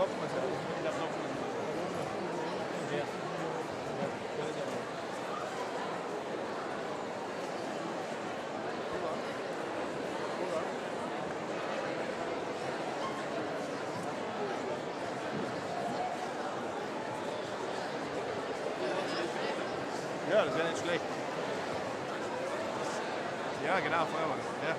Ja, das wäre nicht schlecht. Ja, genau, Feuerwehr. Ja.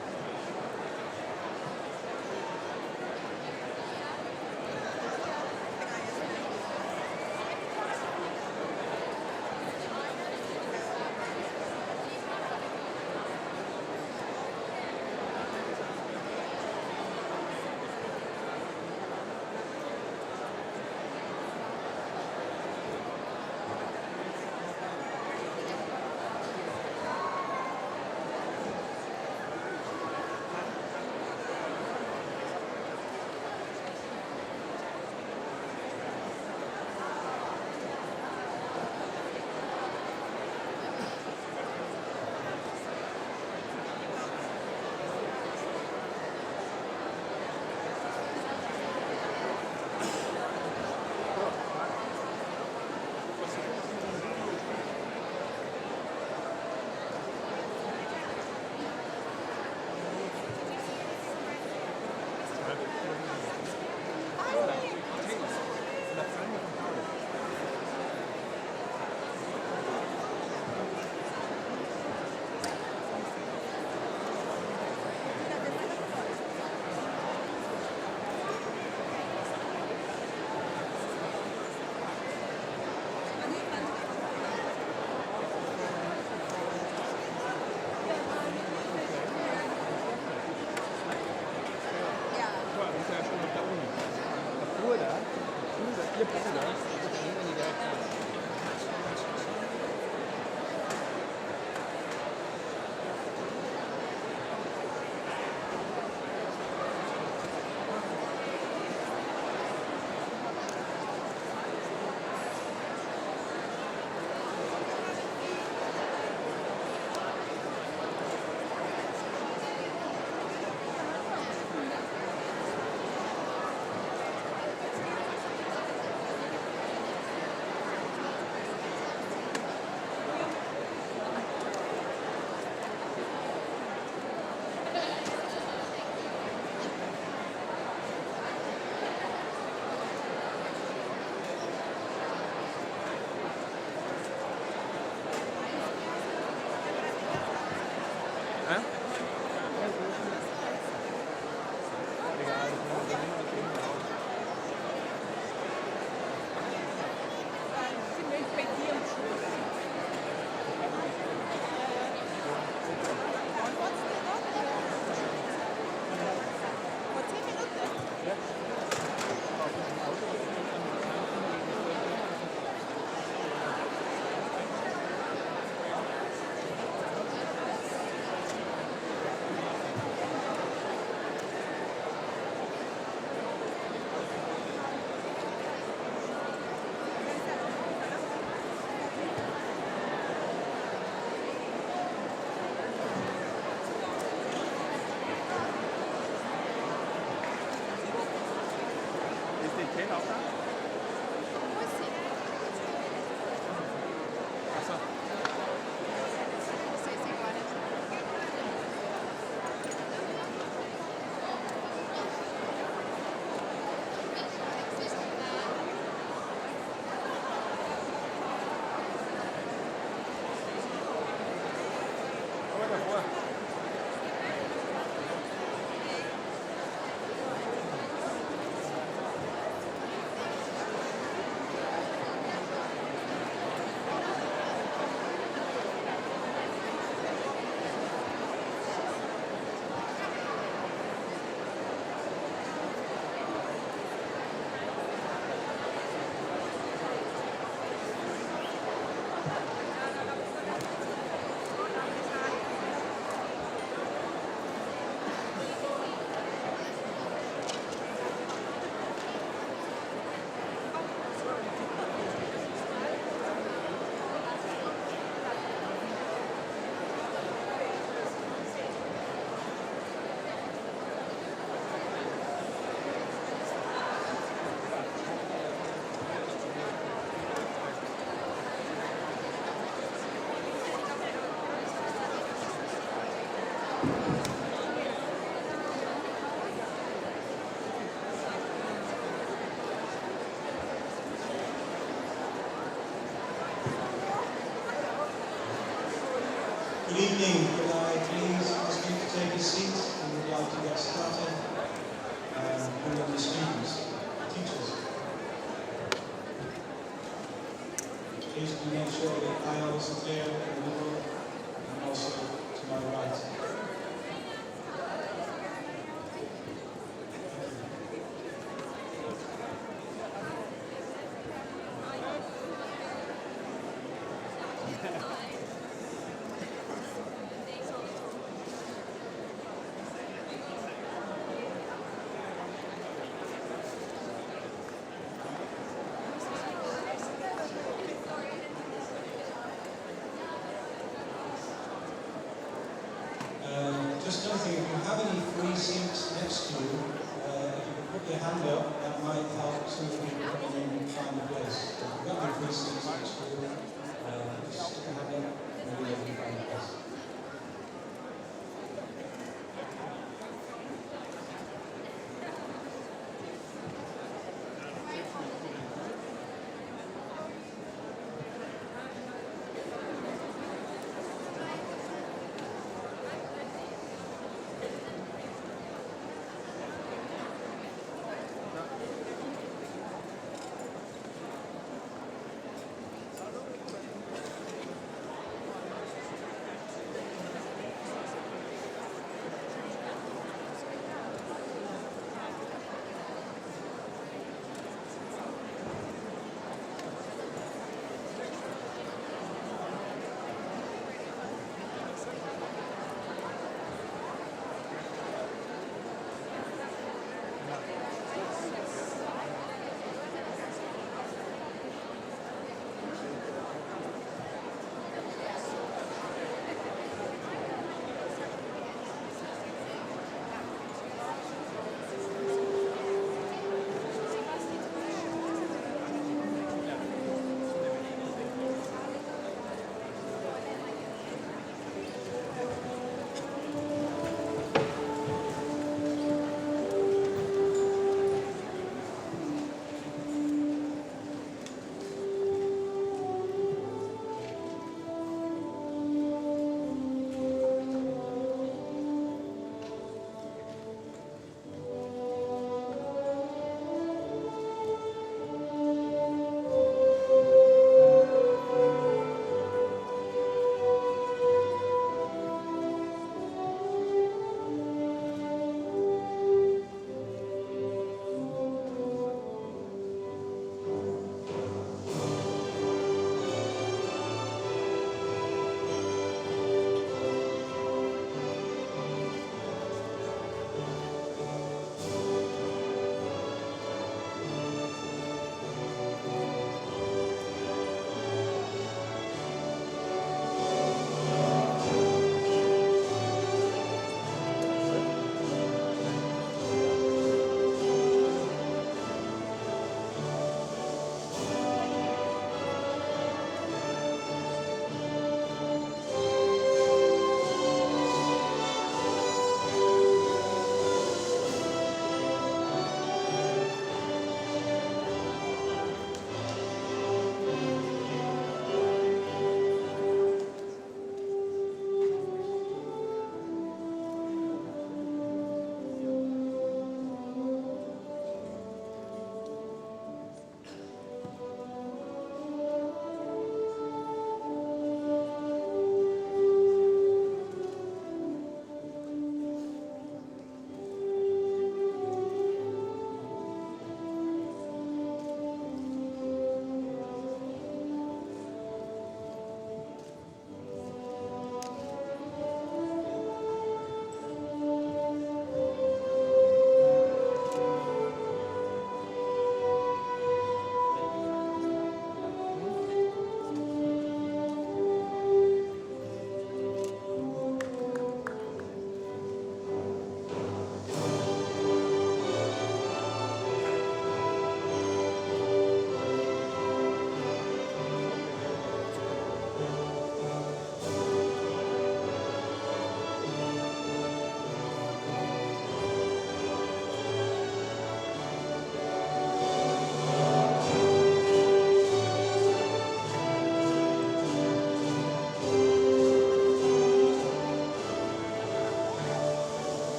evening. Could I please ask you to take a seat? We would like to get started. Who are the speakers? Teachers. Please do make sure that aisles are clear in the middle and also to my right. Just another thing, if you have any free seats next to you, if you could put your hand up, that might help some of you coming in and find a place. If you've got any free seats next to you, just stick your hand up, maybe you can find a place.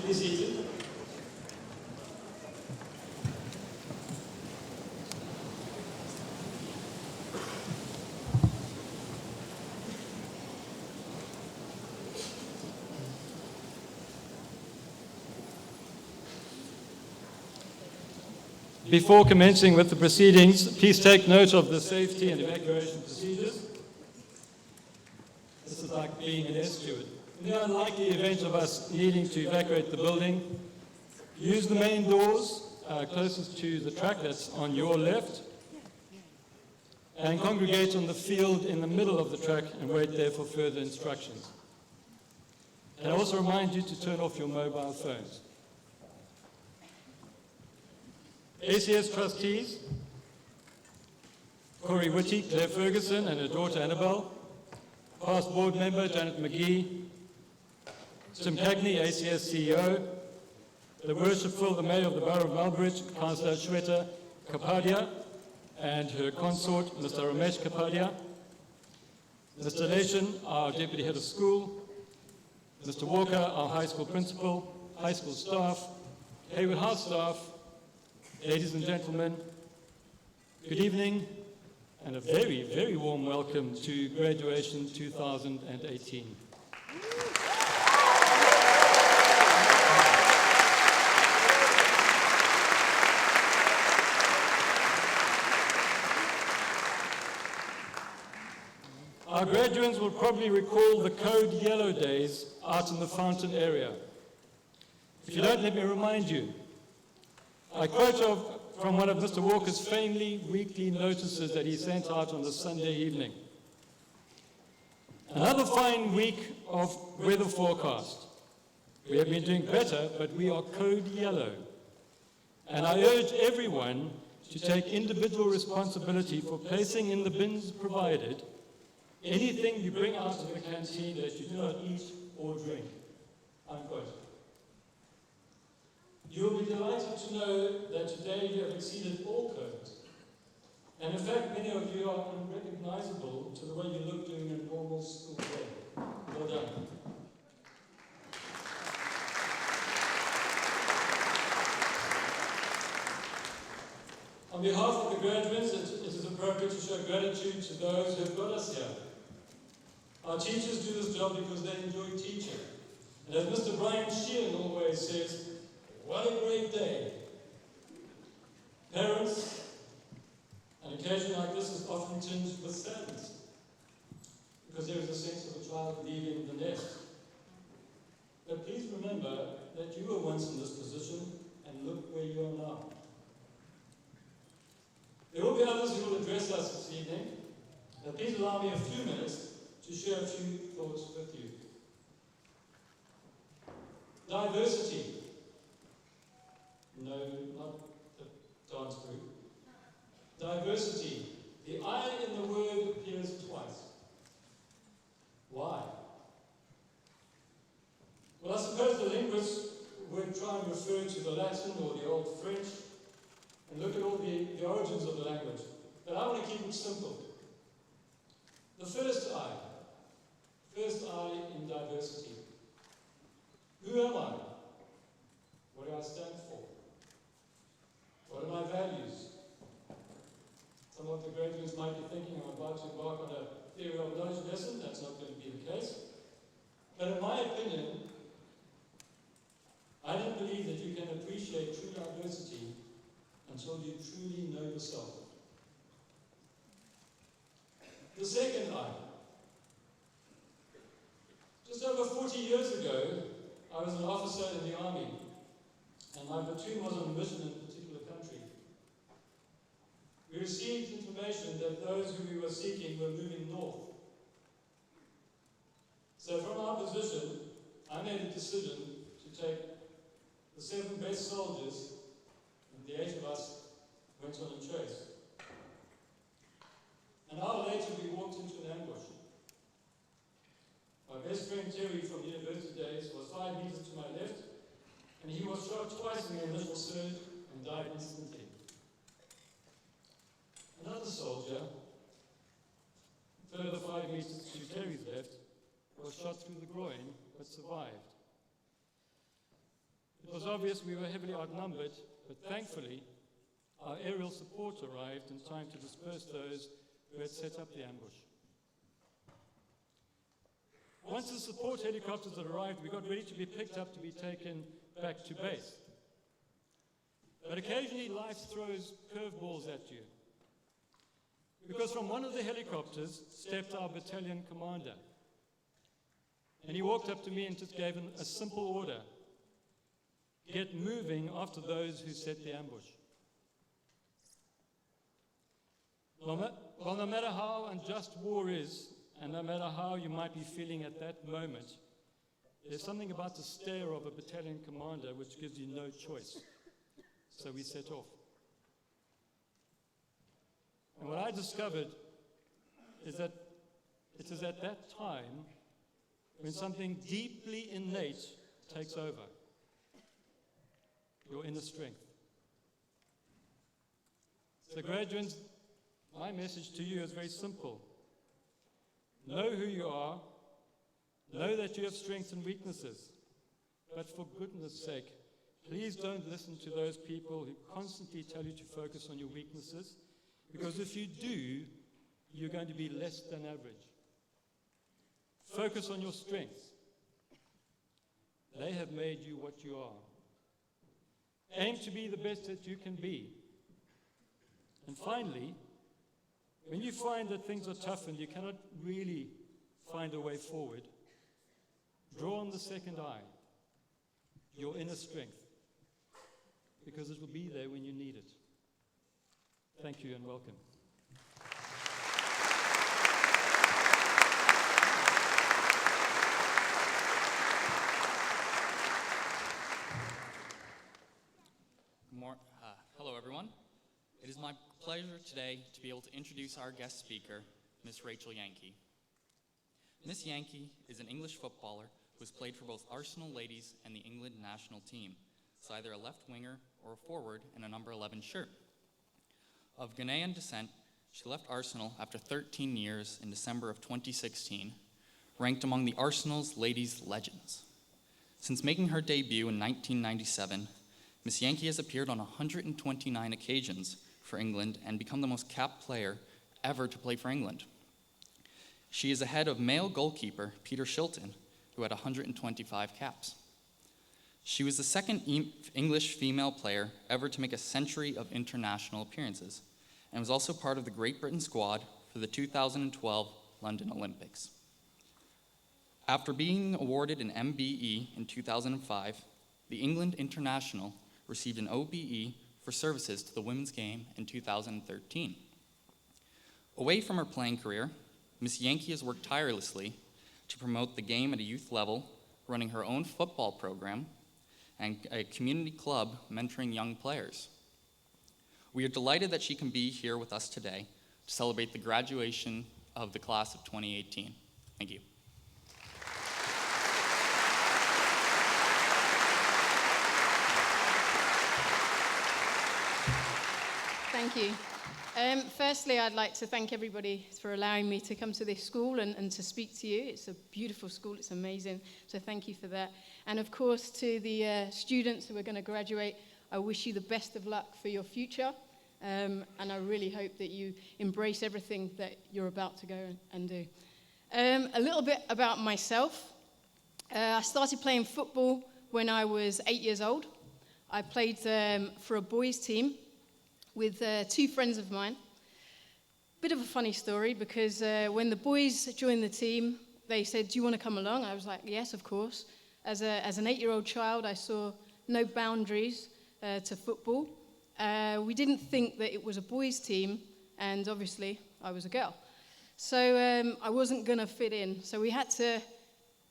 Be seated. Before commencing with the proceedings, please take note of the safety and evacuation procedures. This is like being an air steward. In the unlikely event of us needing to evacuate the building, use the main doors closest to the track that's on your left, and congregate on the field in the middle of the track and wait there for further instructions. And I also remind you to turn off your mobile phones. ACS trustees, Corey Whitty, Claire Ferguson, and her daughter Annabelle, past board member Janet McGee, Tim Cagney, ACS CEO, the Worshipful, the Mayor of the Borough of Malbridge, Councillor Shweta Kapadia, and her consort, Mr. Ramesh Kapadia, Mr. Nation, our Deputy Head of School, Mr. Walker, our high school principal, high school staff, Hayward House staff, ladies and gentlemen, good evening and a very, very warm welcome to Graduation 2018. Our graduates will probably recall the Code Yellow days out in the fountain area. If you don't, let me remind you. I quote from one of Mr. Walker's family weekly notices that he sent out on the Sunday evening. Another fine week of weather forecast. We have been doing better, but we are code yellow. And I urge everyone to take individual responsibility for placing in the bins provided anything you bring out of the canteen that you do not eat or drink. Unquote. You will be delighted to know that today you have exceeded all codes. And in fact, many of you are unrecognizable to the way you look during a normal school day. Well done. On behalf of the graduates, it is appropriate to show gratitude to those who have got us here. Our teachers do this job because they enjoy teaching. And as Mr. Brian Sheehan always says, what a great day. Parents, an occasion like this is often tinged with sadness because there is a sense of a child leaving the nest. But please remember that you were once in this position and look where you are now. There will be others who will address us this evening, but please allow me a few minutes to share a few thoughts with you. Diversity. No, not the dance group. Diversity. The I in the word appears twice. Why? Well, I suppose the linguists would try and refer to the Latin or the Old French and look at all the origins of the language. But I want to keep it simple. The first I in diversity. Who am I? What do I stand for? What are my values? Some of the graduates might be thinking I'm about to embark on a theory of knowledge lesson. That's not going to be the case. But in my opinion, I don't believe that you can appreciate true diversity until you truly know yourself. The second I. Just over 40 years ago, I was an officer in the army, and my platoon was on a mission in a particular country. We received information that those who we were seeking were moving north. So from our position, I made a decision to take the 7 best soldiers, and the 8 of us went on a chase. An hour later, we walked into an ambush. My best friend Terry from university days was 5 meters to my left, and he was shot twice in the initial surge and died instantly. Another soldier, further 5 meters to Terry's left, was shot through the groin but survived. It was obvious we were heavily outnumbered, but thankfully, our aerial support arrived in time to disperse those who had set up the ambush. Once the support helicopters had arrived, we got ready to be picked up to be taken back to base. But occasionally life throws curveballs at you. Because from one of the helicopters stepped our battalion commander. And he walked up to me and just gave a simple order. Get moving after those who set the ambush. Well, no matter how unjust war is, and no matter how you might be feeling at that moment, there's something about the stare of a battalion commander which gives you no choice. So we set off. And what I discovered is that it is at that time when something deeply innate takes over. Your inner strength. So graduates, my message to you is very simple. Know who you are. Know that you have strengths and weaknesses. But for goodness sake, please don't listen to those people who constantly tell you to focus on your weaknesses, because if you do, you're going to be less than average. Focus on your strengths. They have made you what you are. Aim to be the best that you can be. And finally, when you find that things are tough and you cannot really find a way forward, draw on the second eye, your inner strength, because it will be there when you need it. Thank you and welcome. Hello, everyone. It is my pleasure today to be able to introduce our guest speaker, Miss Rachel Yankee. Miss Yankee is an English footballer who has played for both Arsenal ladies and the England national team, so either a left winger or a forward in a number 11 shirt. Of Ghanaian descent, she left Arsenal after 13 years in December of 2016, ranked among the Arsenal's ladies' legends. Since making her debut in 1997, Miss Yankee has appeared on 129 occasions for England and become the most capped player ever to play for England. She is ahead of male goalkeeper Peter Shilton, who had 125 caps. She was the second English female player ever to make a century of international appearances, and was also part of the Great Britain squad for the 2012 London Olympics. After being awarded an MBE in 2005, the England International received an OBE for services to the women's game in 2013. Away from her playing career, Miss Yankee has worked tirelessly to promote the game at a youth level, running her own football program and a community club mentoring young players. We are delighted that she can be here with us today to celebrate the graduation of the class of 2018. Thank you. Thank you. Firstly, I'd like to thank everybody for allowing me to come to this school and to speak to you. It's a beautiful school, it's amazing, so thank you for that. And of course, to the students who are going to graduate, I wish you the best of luck for your future, and I really hope that you embrace everything that you're about to go and do. A little bit about myself. I started playing football when I was 8 years old. I played for a boys' team with two friends of mine. Bit of a funny story, because when the boys joined the team, they said, "Do you want to come along?" I was like, "Yes, of course." As an 8-year-old child, I saw no boundaries to football. We didn't think that it was a boys' team, and obviously I was a girl. So I wasn't going to fit in. So we had to,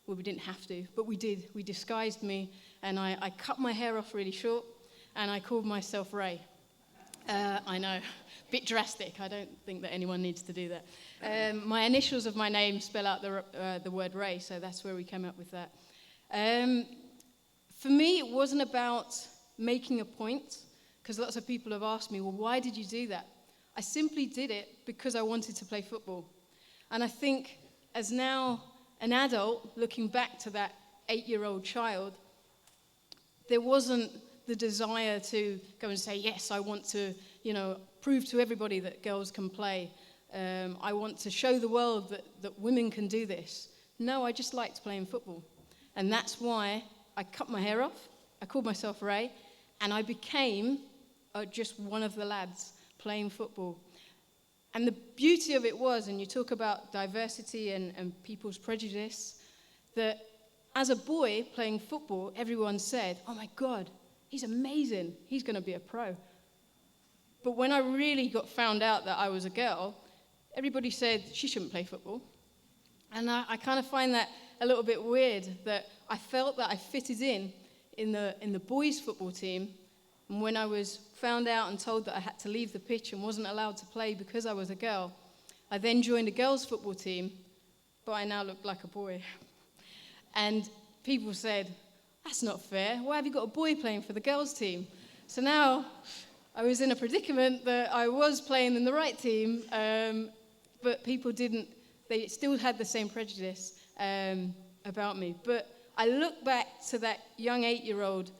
well, we didn't have to, but we did. We disguised me, and I cut my hair off really short, and I called myself Ray. I know, a bit drastic. I don't think that anyone needs to do that. My initials of my name spell out the word Ray, so that's where we came up with that. For me, it wasn't about making a point, because lots of people have asked me, well, why did you do that? I simply did it because I wanted to play football. And I think, as now an adult, looking back to that 8-year-old child, there wasn't the desire to go and say, yes, I want to, prove to everybody that girls can play. I want to show the world that women can do this. No, I just liked playing football. And that's why I cut my hair off, I called myself Ray, and I became just one of the lads playing football. And the beauty of it was, and you talk about diversity and people's prejudice, that as a boy playing football, everyone said, oh my God, he's amazing, he's going to be a pro. But when I really got found out that I was a girl, everybody said she shouldn't play football. And I kind of find that a little bit weird, that I felt that I fitted in the boys' football team. And when I was found out and told that I had to leave the pitch and wasn't allowed to play because I was a girl, I then joined a girls' football team, but I now looked like a boy. And people said, that's not fair. Why have you got a boy playing for the girls' team? So now I was in a predicament that I was playing in the right team, but people didn't. They still had the same prejudice about me. But I look back to that young 8-year-old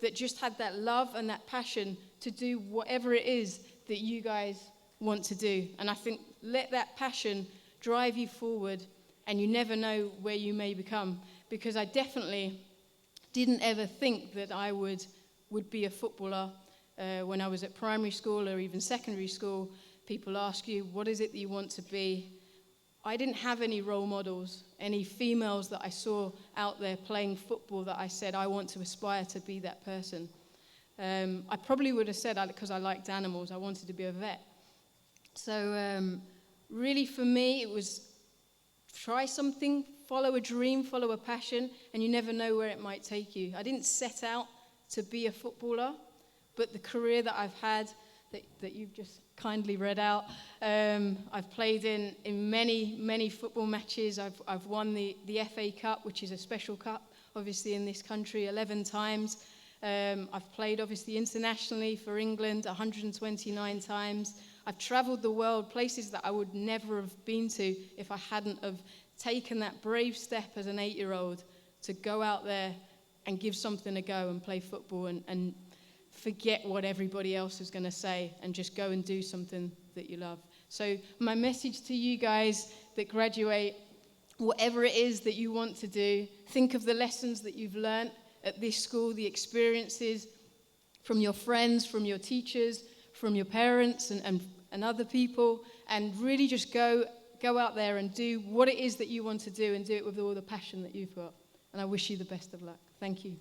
that just had that love and that passion to do whatever it is that you guys want to do. And I think let that passion drive you forward, and you never know where you may become. Because I definitely didn't ever think that I would be a footballer. When I was at primary school or even secondary school, people ask you, what is it that you want to be? I didn't have any role models, any females that I saw out there playing football that I said, I want to aspire to be that person. I probably would have said, because I liked animals, I wanted to be a vet. So really for me, it was try something, follow a dream, follow a passion, and you never know where it might take you. I didn't set out to be a footballer, but the career that I've had, that you've just kindly read out, I've played in many, many football matches. I've won the FA Cup, which is a special cup, obviously, in this country, 11 times. I've played, obviously, internationally for England 129 times. I've travelled the world, places that I would never have been to if I hadn't have taken that brave step as an 8-year-old to go out there and give something a go and play football and forget what everybody else is going to say and just go and do something that you love. So my message to you guys that graduate, whatever it is that you want to do, think of the lessons that you've learnt at this school, the experiences from your friends, from your teachers, from your parents and other people, and really just go out there and do what it is that you want to do, and do it with all the passion that you've got. And I wish you the best of luck. Thank you.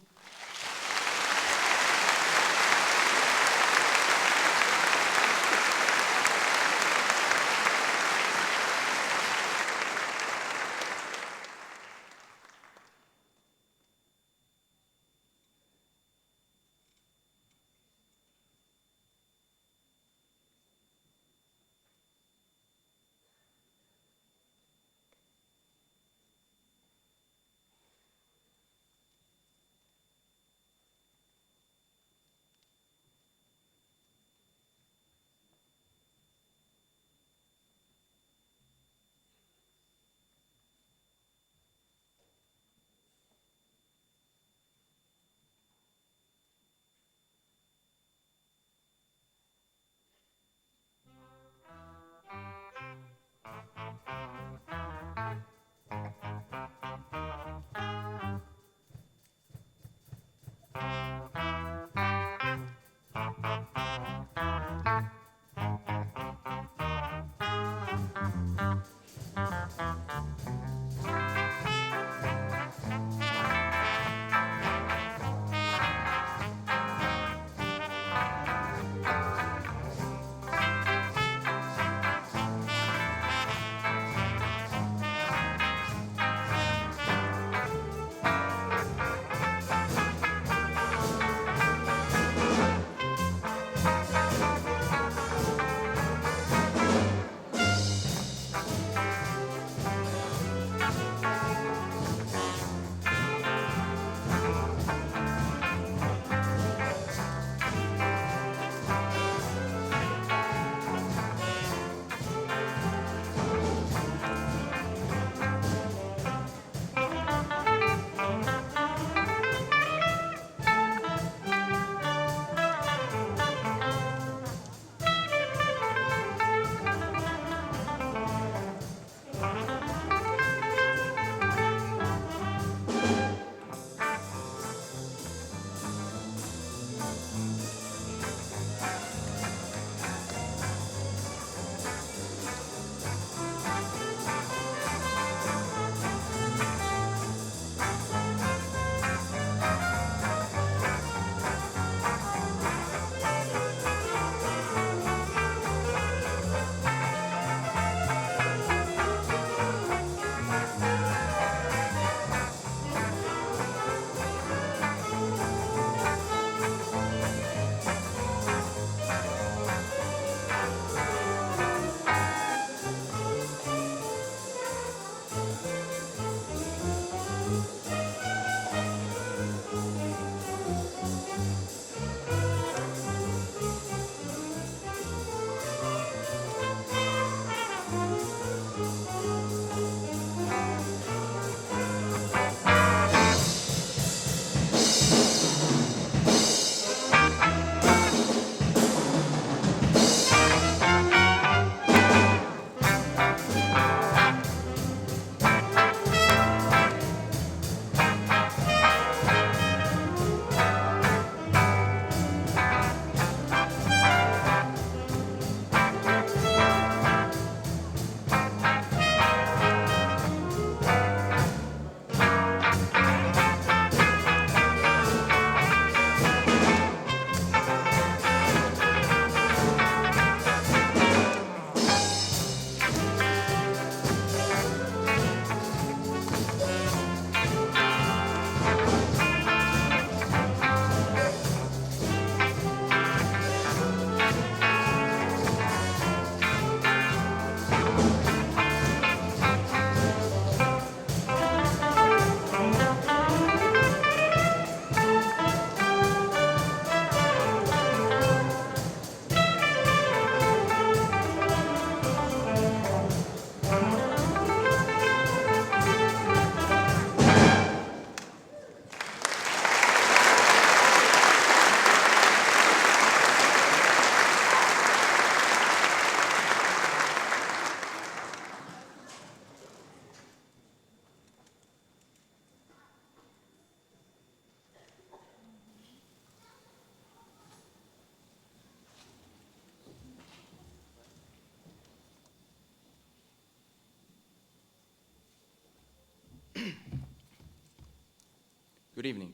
Good evening.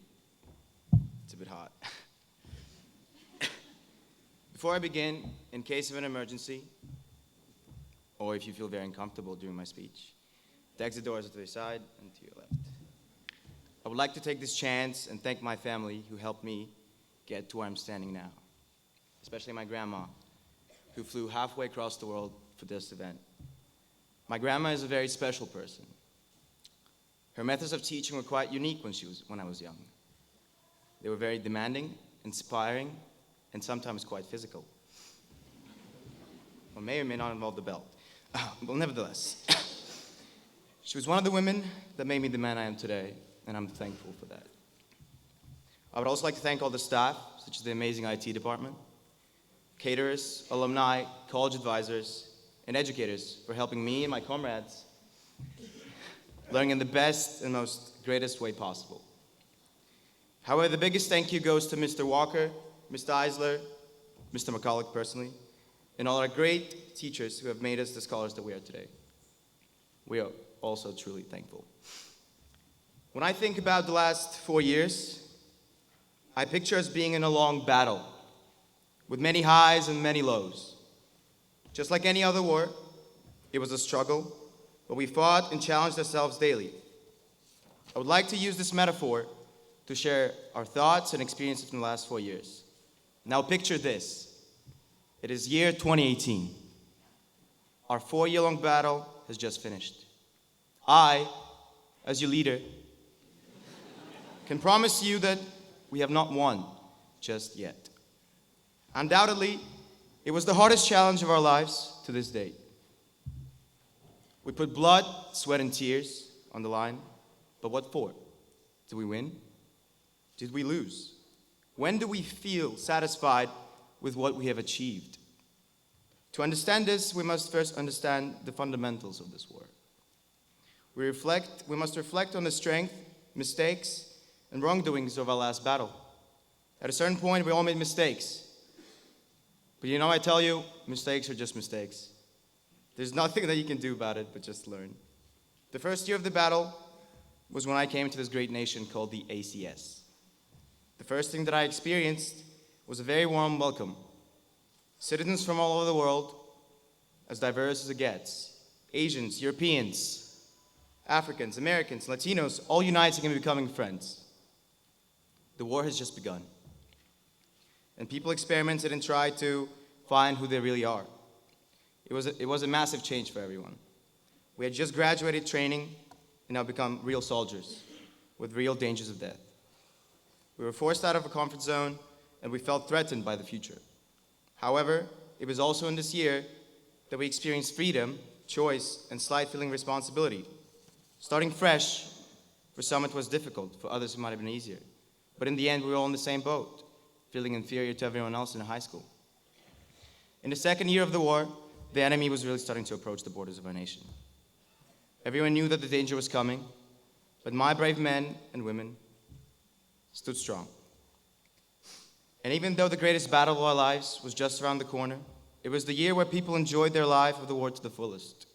It's a bit hot. Before I begin, in case of an emergency, or if you feel very uncomfortable during my speech, the exit doors are to your side and to your left. I would like to take this chance and thank my family who helped me get to where I'm standing now, especially my grandma, who flew halfway across the world for this event. My grandma is a very special person. Her methods of teaching were quite unique when I was young. They were very demanding, inspiring, and sometimes quite physical. Or may or may not involve the belt. But nevertheless, she was one of the women that made me the man I am today, and I'm thankful for that. I would also like to thank all the staff, such as the amazing IT department, caterers, alumni, college advisors, and educators for helping me and my comrades learning in the best and most greatest way possible. However, the biggest thank you goes to Mr. Walker, Mr. Eisler, Mr. McCulloch personally, and all our great teachers who have made us the scholars that we are today. We are also truly thankful. When I think about the last 4 years, I picture us being in a long battle with many highs and many lows. Just like any other war, it was a struggle, but we fought and challenged ourselves daily. I would like to use this metaphor to share our thoughts and experiences from the last 4 years. Now picture this. It is year 2018. Our 4-year-long battle has just finished. I, as your leader, can promise you that we have not won just yet. Undoubtedly, it was the hardest challenge of our lives to this date. We put blood, sweat, and tears on the line, but what for? Did we win? Did we lose? When do we feel satisfied with what we have achieved? To understand this, we must first understand the fundamentals of this war. We must reflect on the strength, mistakes, and wrongdoings of our last battle. At a certain point, we all made mistakes. But you know, I tell you, mistakes are just mistakes. There's nothing that you can do about it but just learn. The first year of the battle was when I came to this great nation called the ACS. The first thing that I experienced was a very warm welcome. Citizens from all over the world, as diverse as it gets, Asians, Europeans, Africans, Americans, Latinos, all uniting and becoming friends. The war has just begun. And people experimented and tried to find who they really are. It was a massive change for everyone. We had just graduated training and now become real soldiers with real dangers of death. We were forced out of a comfort zone and we felt threatened by the future. However, it was also in this year that we experienced freedom, choice, and slight feeling responsibility. Starting fresh, for some it was difficult, for others it might have been easier. But in the end, we were all in the same boat, feeling inferior to everyone else in high school. In the second year of the war, the enemy was really starting to approach the borders of our nation. Everyone knew that the danger was coming, but my brave men and women stood strong. And even though the greatest battle of our lives was just around the corner, it was the year where people enjoyed their life of the war to the fullest.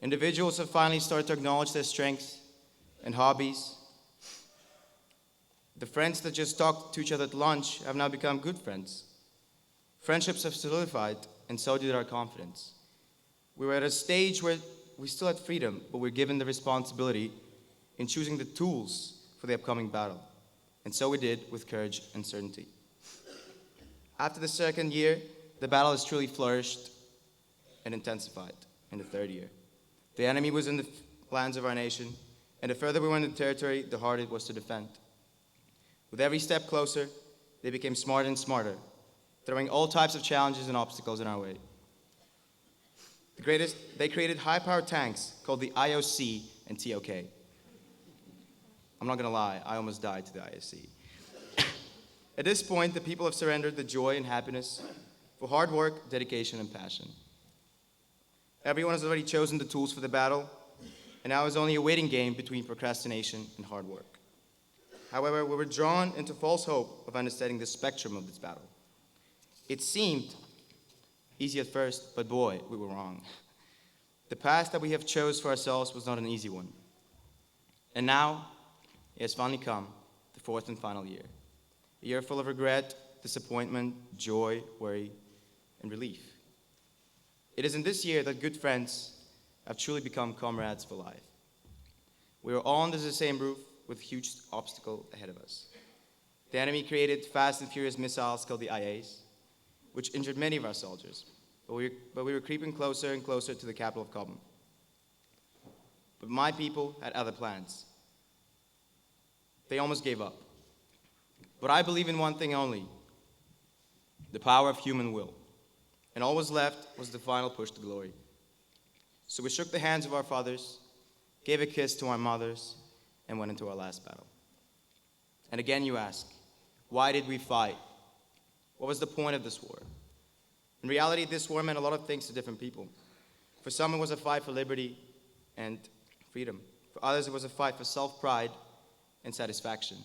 Individuals have finally started to acknowledge their strengths and hobbies. The friends that just talked to each other at lunch have now become good friends. Friendships have solidified, and so did our confidence. We were at a stage where we still had freedom, but we're given the responsibility in choosing the tools for the upcoming battle. And so we did with courage and certainty. After the second year, the battle has truly flourished and intensified in the third year. The enemy was in the lands of our nation, and the further we went into territory, the harder it was to defend. With every step closer, they became smarter and smarter, throwing all types of challenges and obstacles in our way. They created high-powered tanks called the IOC and TOK. I'm not gonna lie, I almost died to the IOC. At this point, the people have surrendered the joy and happiness for hard work, dedication, and passion. Everyone has already chosen the tools for the battle, and now it's only a waiting game between procrastination and hard work. However, we were drawn into false hope of understanding the spectrum of this battle. It seemed easy at first, but boy, we were wrong. The path that we have chose for ourselves was not an easy one. And now, it has finally come, the fourth and final year. A year full of regret, disappointment, joy, worry, and relief. It is in this year that good friends have truly become comrades for life. We are all under the same roof with a huge obstacle ahead of us. The enemy created fast and furious missiles called the IAs, which injured many of our soldiers, but we were creeping closer and closer to the capital of Cobham. But my people had other plans. They almost gave up. But I believe in one thing only, the power of human will. And all was left was the final push to glory. So we shook the hands of our fathers, gave a kiss to our mothers, and went into our last battle. And again you ask, why did we fight? What was the point of this war? In reality, this war meant a lot of things to different people. For some, it was a fight for liberty and freedom. For others, it was a fight for self-pride and satisfaction.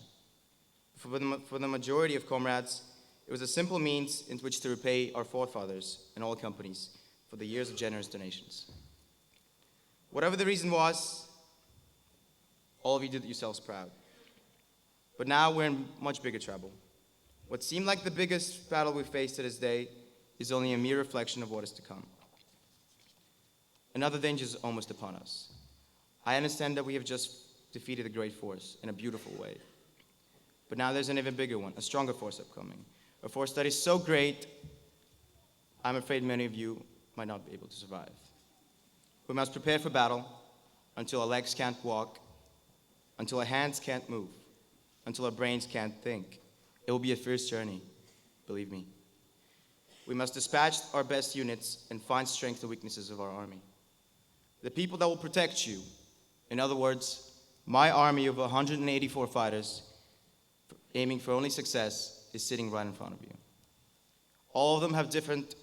For the majority of comrades, it was a simple means in which to repay our forefathers and all companies for the years of generous donations. Whatever the reason was, all of you did yourselves proud. But now we're in much bigger trouble. What seemed like the biggest battle we faced to this day is only a mere reflection of what is to come. Another danger is almost upon us. I understand that we have just defeated a great force in a beautiful way. But now there's an even bigger one, a stronger force upcoming. A force that is so great, I'm afraid many of you might not be able to survive. We must prepare for battle until our legs can't walk, until our hands can't move, until our brains can't think. It will be a fierce journey, believe me. We must dispatch our best units and find strength to weaknesses of our army. The people that will protect you, in other words, my army of 184 fighters, aiming for only success, is sitting right in front of you. All of them have different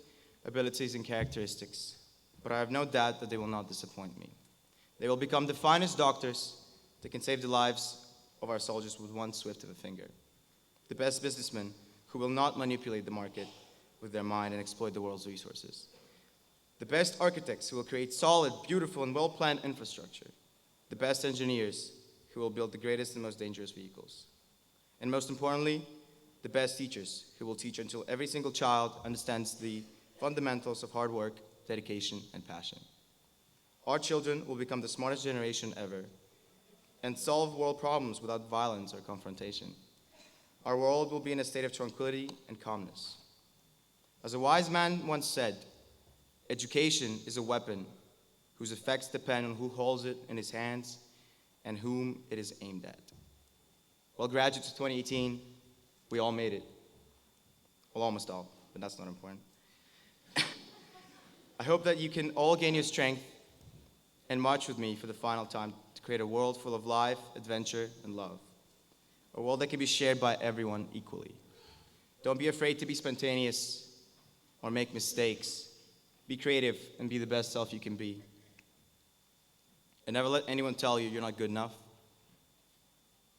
abilities and characteristics, but I have no doubt that they will not disappoint me. They will become the finest doctors that can save the lives of our soldiers with one swift of a finger. The best businessmen who will not manipulate the market with their mind and exploit the world's resources. The best architects who will create solid, beautiful, and well-planned infrastructure. The best engineers who will build the greatest and most dangerous vehicles. And most importantly, the best teachers who will teach until every single child understands the fundamentals of hard work, dedication, and passion. Our children will become the smartest generation ever and solve world problems without violence or confrontation. Our world will be in a state of tranquility and calmness. As a wise man once said, education is a weapon whose effects depend on who holds it in his hands and whom it is aimed at. Well, graduates of 2018, we all made it. Well, almost all, but that's not important. I hope that you can all gain your strength and march with me for the final time to create a world full of life, adventure, and love. A world that can be shared by everyone equally. Don't be afraid to be spontaneous or make mistakes. Be creative and be the best self you can be. And never let anyone tell you you're not good enough.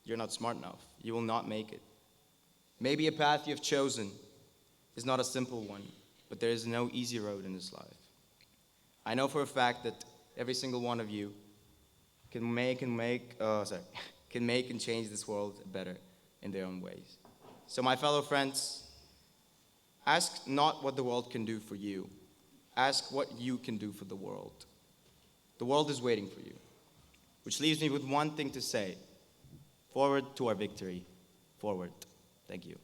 You're not smart enough. You will not make it. Maybe a path you have chosen is not a simple one, but there is no easy road in this life. I know for a fact that every single one of you can make and change this world better in their own ways. So my fellow friends, ask not what the world can do for you. Ask what you can do for the world. The world is waiting for you. Which leaves me with one thing to say. Forward to our victory. Forward. Thank you.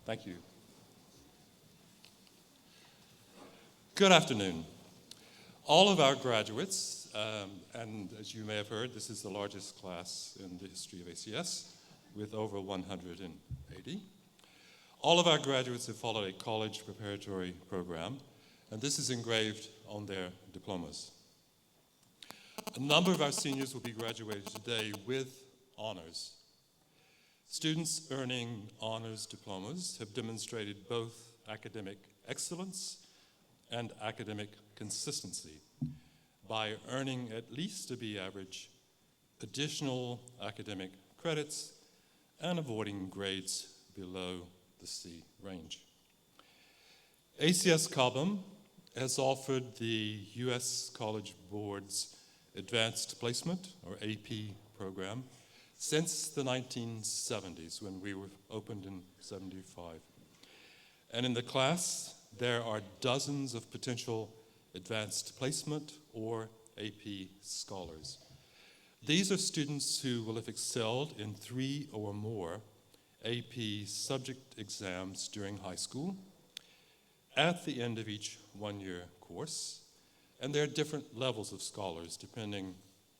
Thank you. Good afternoon. All of our graduates, and as you may have heard, this is the largest class in the history of ACS, with over 180. All of our graduates have followed a college preparatory program, and this is engraved on their diplomas. A number of our seniors will be graduating today with honors. Students earning honors diplomas have demonstrated both academic excellence and academic consistency by earning at least a B average, additional academic credits, and avoiding grades below the C range. ACS Cobham has offered the U.S. College Board's Advanced Placement, or AP, program since the 1970s, when we were opened in 75. And in the class, there are dozens of potential advanced placement or AP scholars. These are students who will have excelled in 3 or more AP subject exams during high school at the end of each one-year course, and there are different levels of scholars depending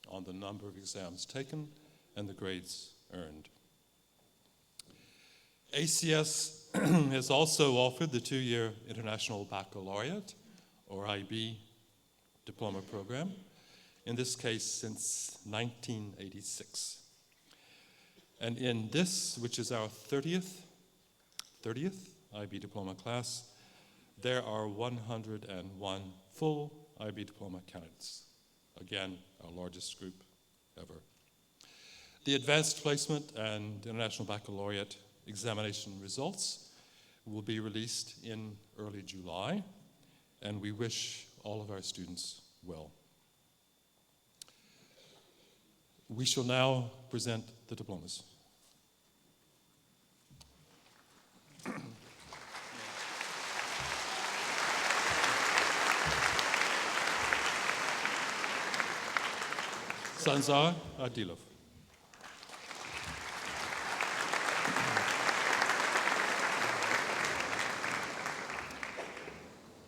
on the number of exams taken and the grades earned. ACS has also offered the 2-year International Baccalaureate, or IB, diploma program, in this case since 1986. And in this, which is our 30th IB diploma class, there are 101 full IB diploma candidates. Again, our largest group ever. The advanced placement and International Baccalaureate examination results will be released in early July, and we wish all of our students well. We shall now present the diplomas. Sanzar Adilov.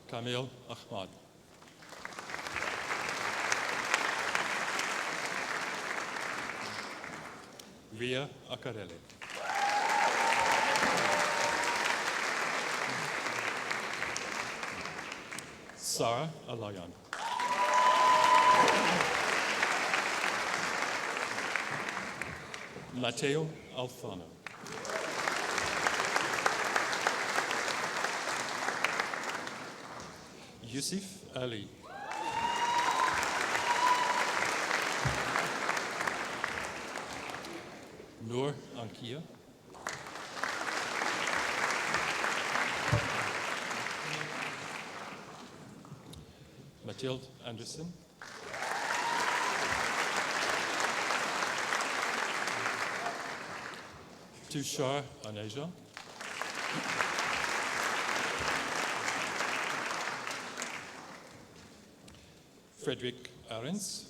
Kamil Ahmad. Via Akarele. Sarah Alayan. Matteo Alfano. Yusuf Ali. Noor Ankia. Mathilde Anderson. Tushar Aneja. Frederick Arens.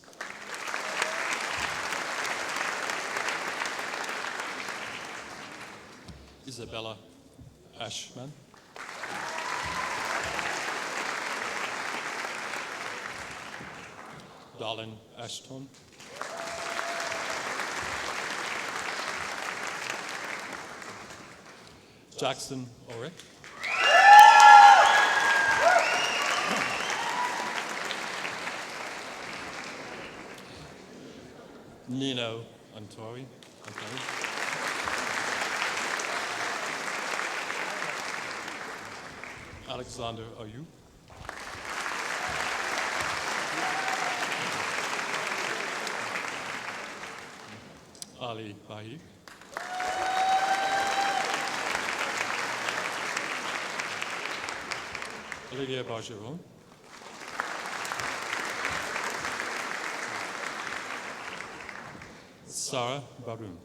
Isabella Ashman. Darlin Ashton. Jackson Orrick. Nino Antori. Alexander Ayou. Ali Bahi. Olivia Bargeron. Sarah Baroum.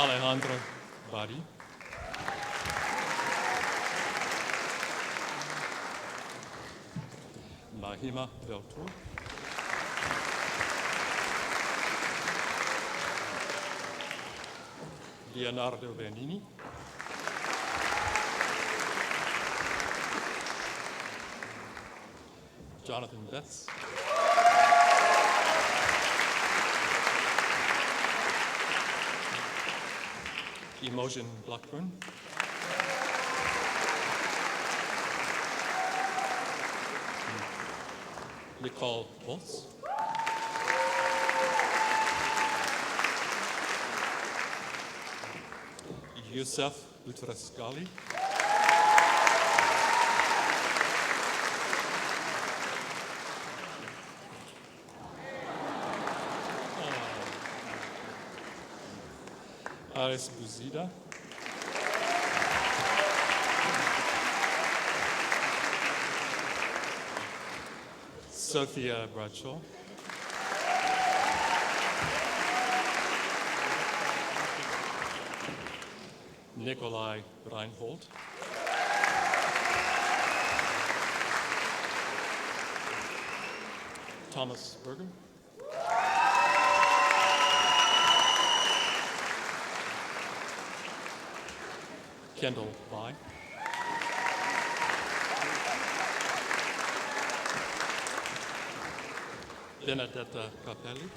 Alejandro Bari. Mahima Beltour. Leonardo Bernini. Jonathan Betts. Imogen Blackburn. Nicole Bolts. Youssef Butrasgali. Aris Buzida. Sophia Bradshaw. Nikolai Reinhold. Thomas Berger. Kendall Bai. Benedetta Capelli.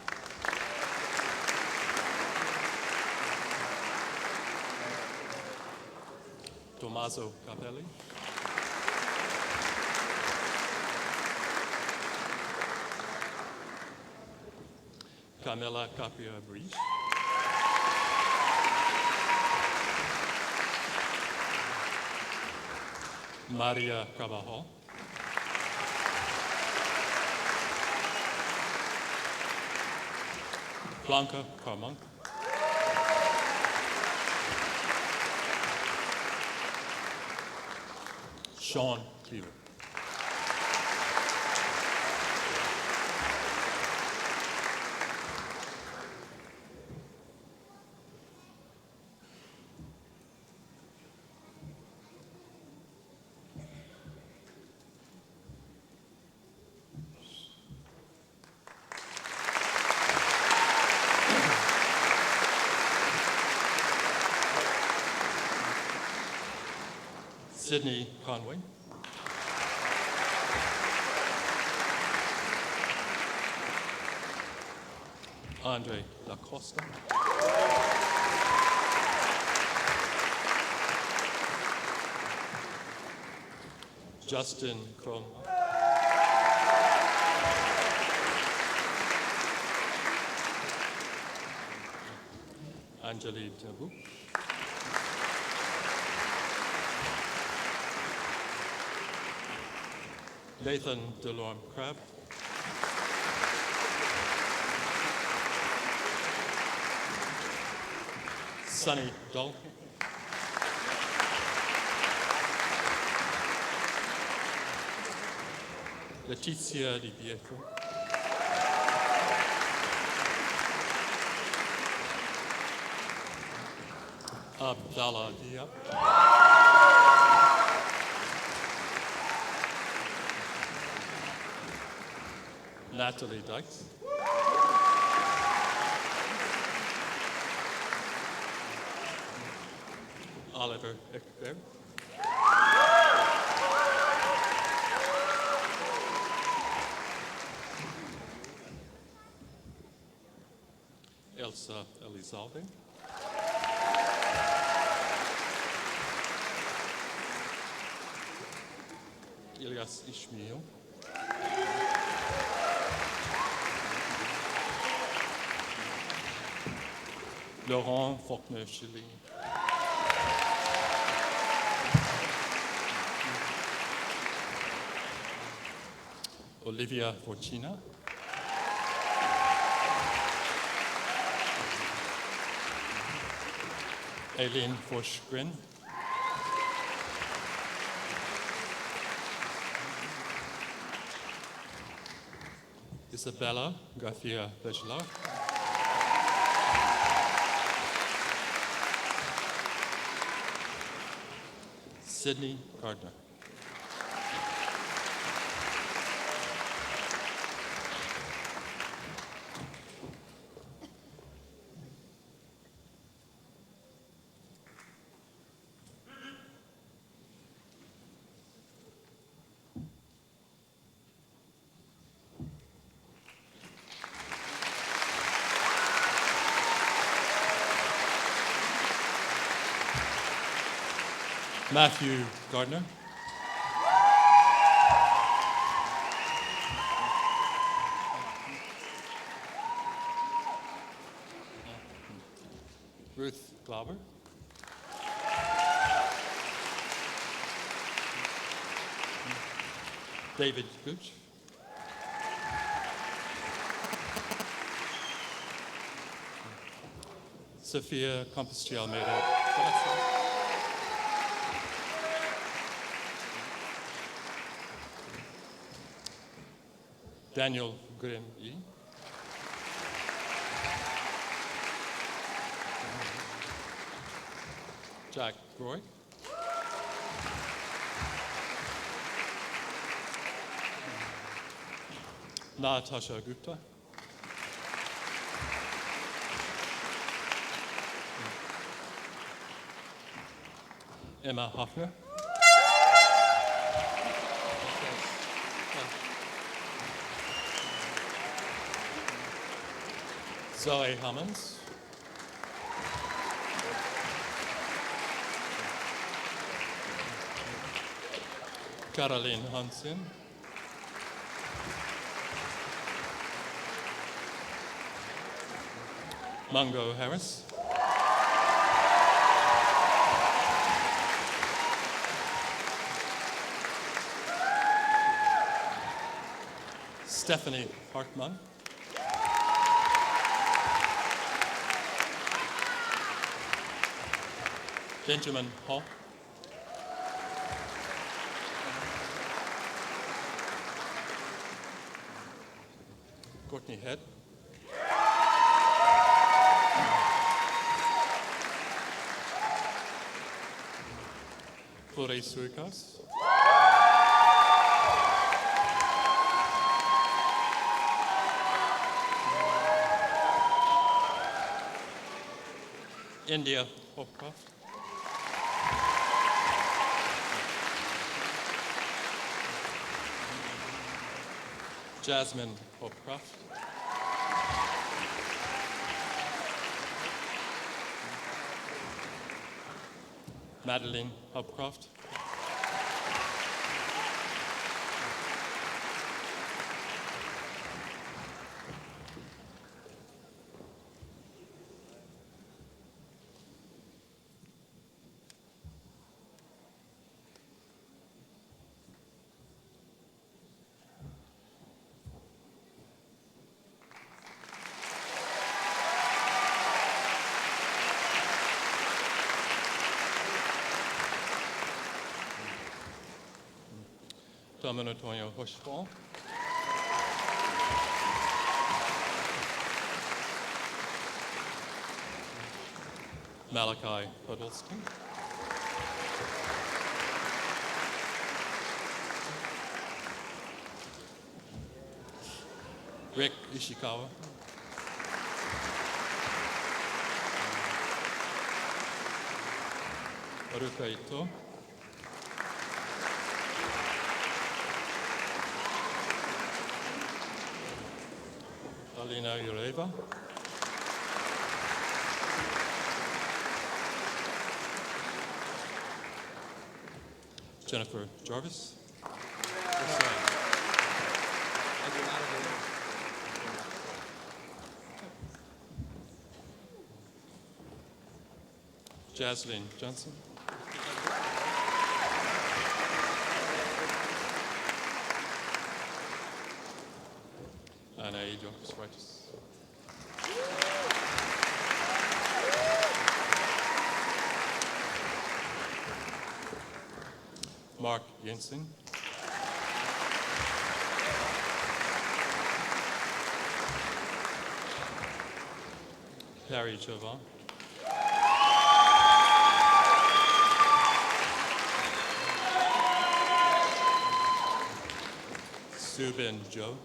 Tommaso Capelli. Camilla Capia Breach. Maria Carvajal. Blanca Carmonk. Sean Cleaver. Sydney Conway. Andre Lacosta. Justin Kron. Anjali Tabu. Nathan Delorme Crabb. Sunny Dull. Letizia Di Pietro. Abdallah Diab. Natalie Dykes. Oliver Ekberg. Elsa Elizalde. Elias Ishmael. Laurent Faulkner-Schilling. Olivia Fortuna. Aileen Forsgren. Isabella Garcia Bechelar. Sydney Gardner. Matthew Gardner. Ruth Glauber. David Gooch. Sophia Compostia Almeida. Daniel Grimm E. Jack Roy. Natasha Gupta. Emma Hoffner. Zoe Hammonds. Caroline Hansen. Mungo Harris. Stephanie Hartman. Benjamin Hall. Courtney Head. Flores Suikas. India Hopcroft. Jasmine Hopcroft. Madeline Hopcroft. Tom Antonio Hochfall. Malachi Huddleston. Rick Ishikawa. Haruka Ito. Alina Yureva. Jennifer Jarvis. Jaslyn Johnson. Anna Jones Righteous. Mark Jensen. Harry Jovan. Subin Joe.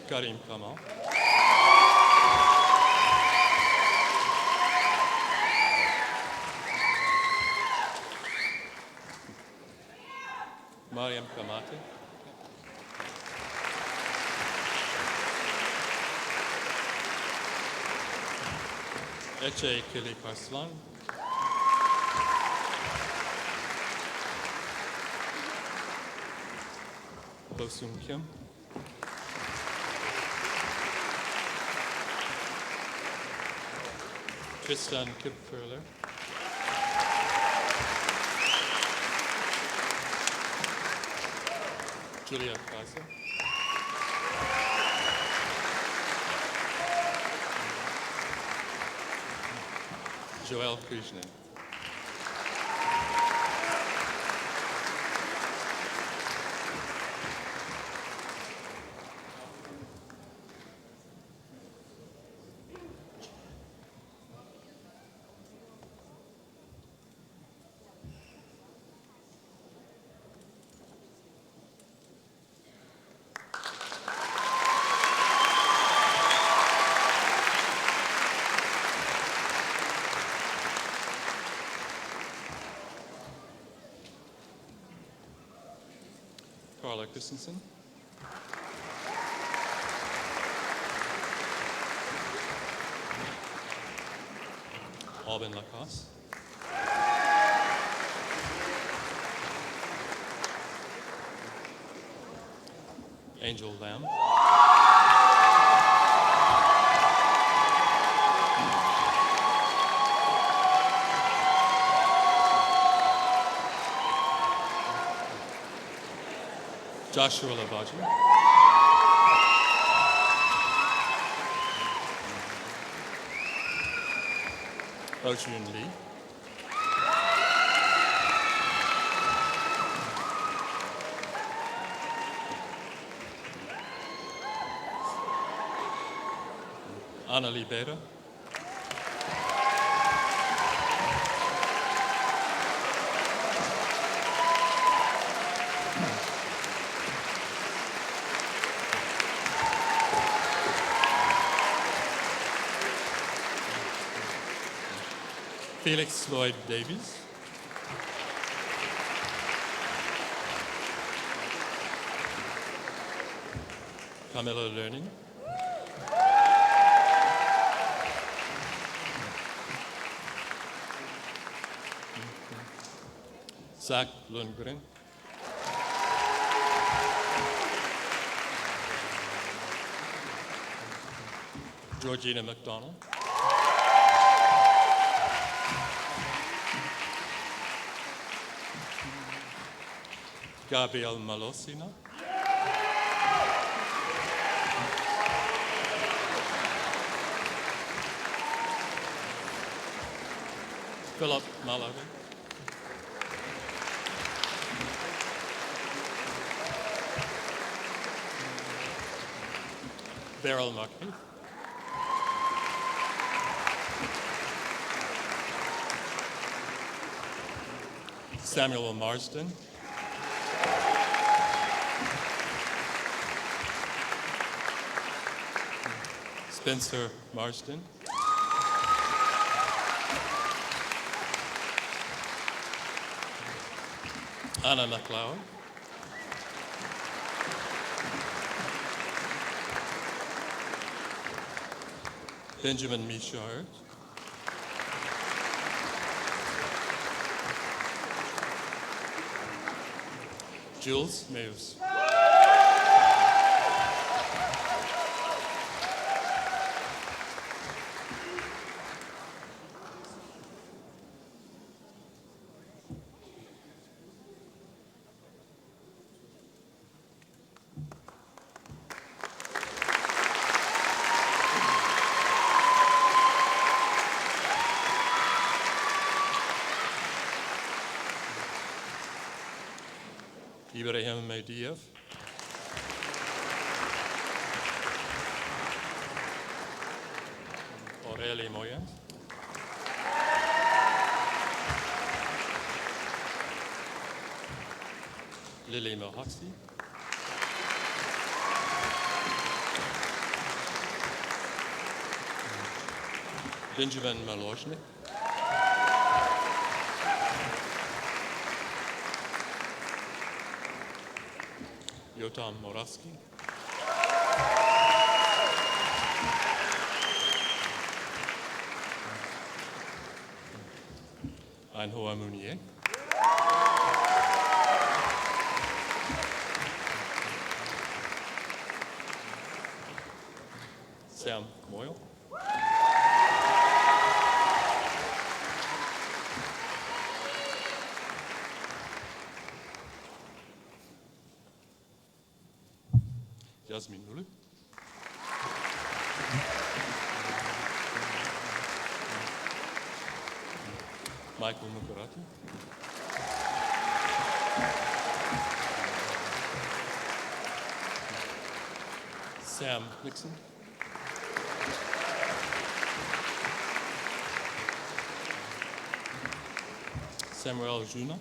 Karim Kamal. Mariam Kamate. Eche Kili Karslan. Bosung Kim. Tristan Kipfurler. Julia Kaiser. Joel Kuznin. Carla Christensen. Alvin Lacoste. Angel Lamb. Joshua Lavaji. Ocean Lee. Anna Libera. Felix Lloyd Davies. Camilla Learning. Zach Lundgren. Georgina McDonald. Gabriel Malosina. Philip Malawi. Beryl Marquis. Samuel Marsden. Spencer Marsden. Anna McLeod. Benjamin Michard. Jules Meus. Ibrahim Mediev. Aurélie Moyens. Lily Mohaxi. Benjamin Malozhnik. Yotam Moravsky. Ainhoa Munier. Sam Moyle. Yasmin Nulu. Michael Mukaratu. Sam Nixon. Samuel Juna.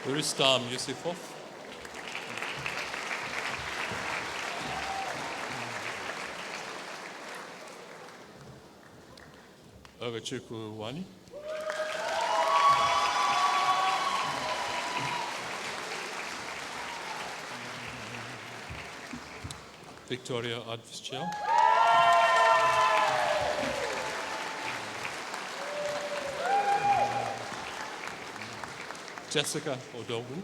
Rustam Yusufov. Ogachukwu Wani. Victoria Advischel. Jessica Odowu.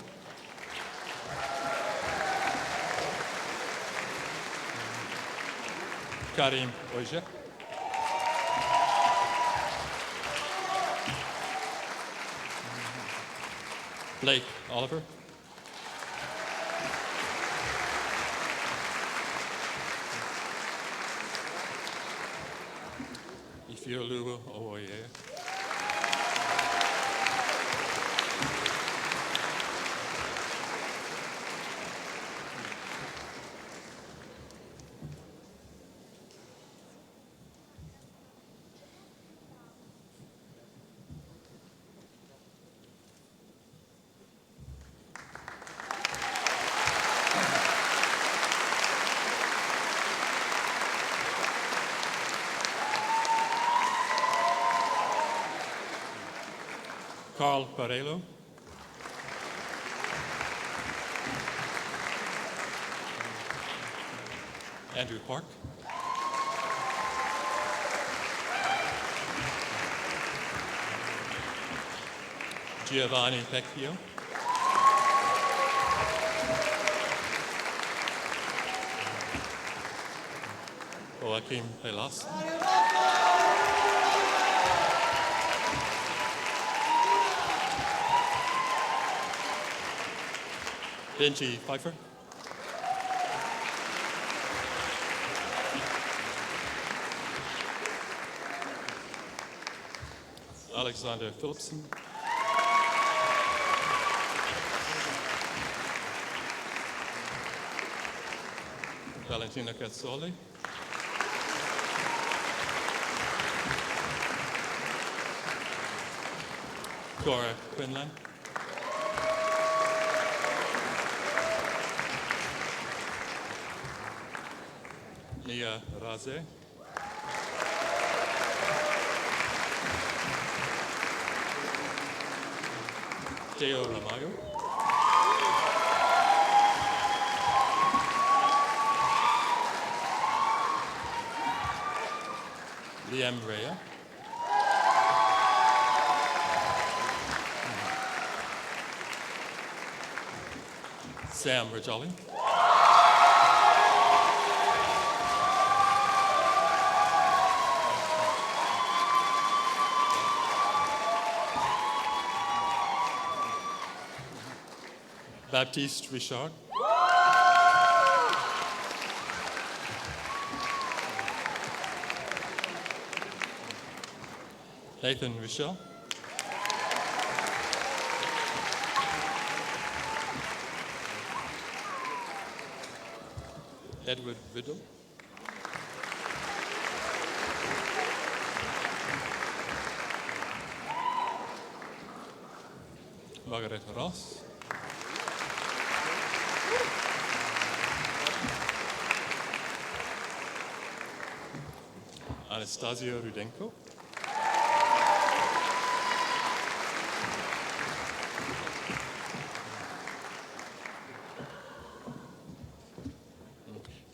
Karim Ojek. Blake Oliver. Ifiolu Owoye. Carl Parello. Andrew Park. Giovanni Pecchio. Joaquim Pelas. Benji Pfeiffer. Alexander Philipson. Valentina Cazzoli. Cora Quinlan. Nia Raze. Teo Lamayo. Liam Rea. Sam Rajali. Baptiste Richard. Nathan Rochelle. Edward Riddle. Margaret Ross. Anastasia Rudenko.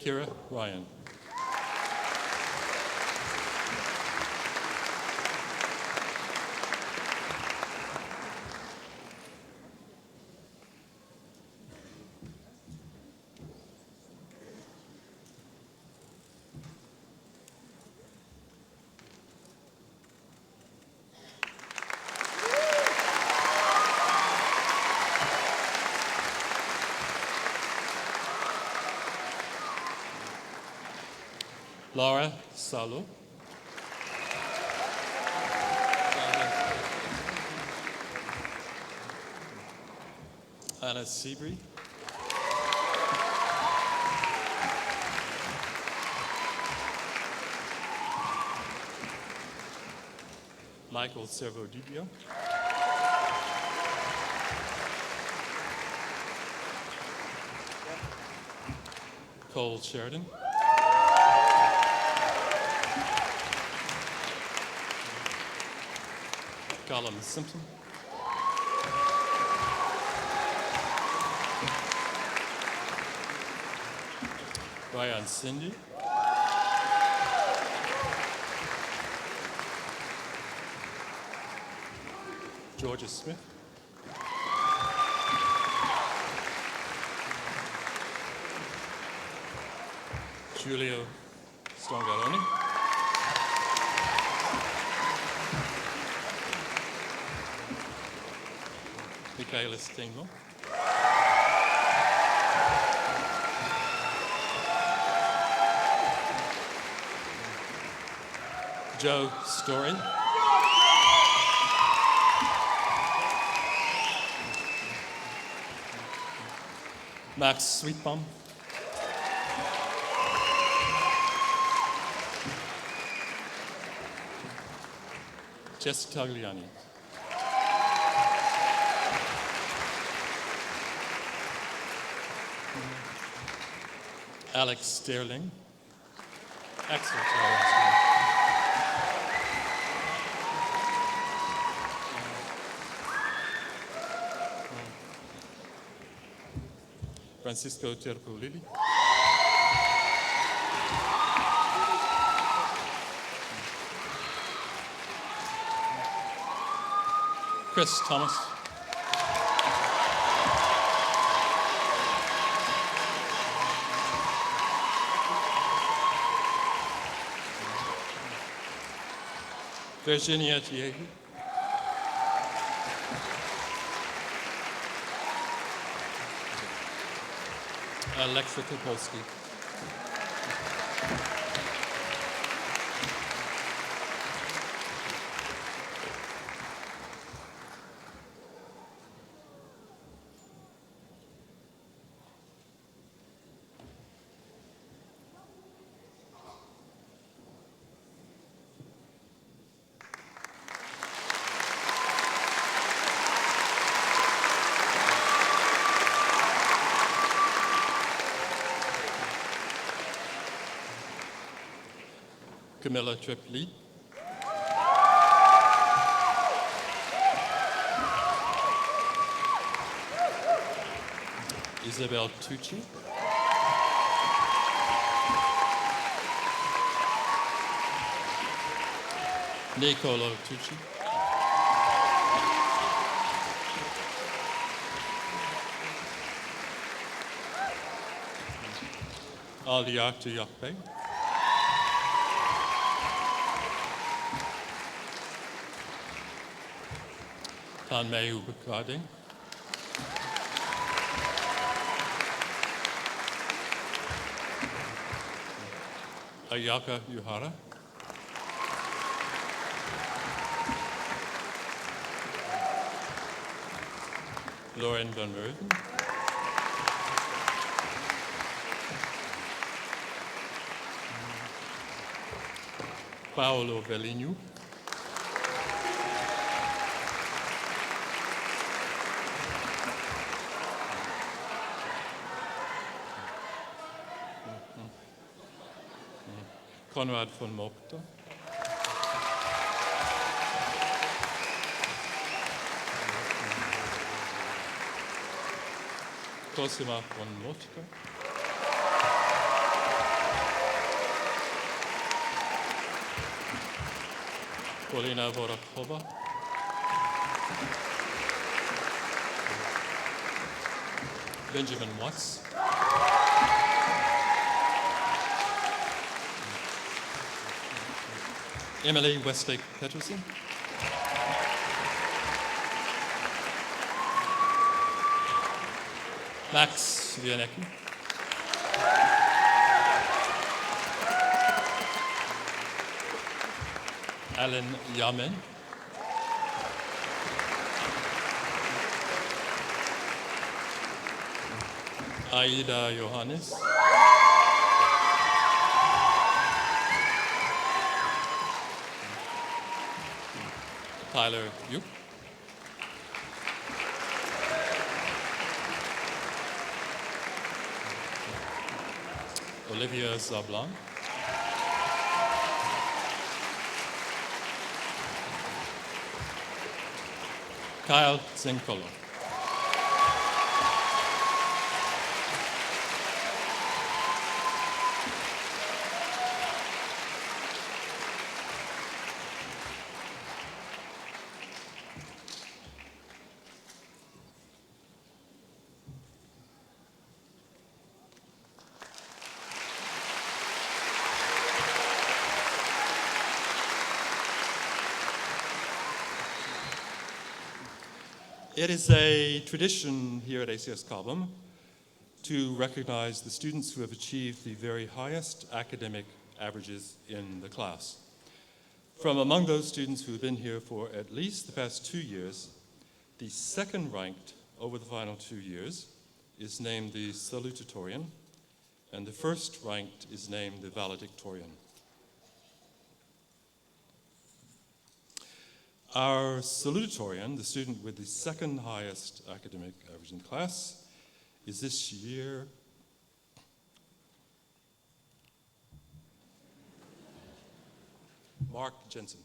Kira Ryan. Laura Salo. Anna Seabury. Michael Servodibio. Cole Sheridan. Callum Simpson. Ryan Cindy. Georgia Smith. Julio Stongaroni. Michaela Stengel. Joe Story. Max Sweetbaum. Jess Tagliani. Alex Sterling. Excellent. Francisco Terpolili. Chris Thomas. Virginia Tiegi. Alexa Topolsky. Camilla Tripoli. Isabel Tucci. Nicolo Tucci. Aliakta Yakbey. Tanmay Ubakade. Ayaka Yuhara. Lauren Van Merven. Paolo Velligno. Konrad von Mopta. Cosima von Motka. Paulina Vorakova. Benjamin Watts. Emily Westlake Peterson. Max Wienecki. Alan Yamen. Aida Johannes. Tyler Yuk. Olivia Zablon. Kyle Zinkolo. It is a tradition here at ACS Cobham to recognize the students who have achieved the very highest academic averages in the class. From among those students who have been here for at least the past 2 years, the second ranked over the final 2 years is named the salutatorian, and the first ranked is named the valedictorian. Our salutatorian, the student with the second highest academic average in class, is this year Mark Jensen.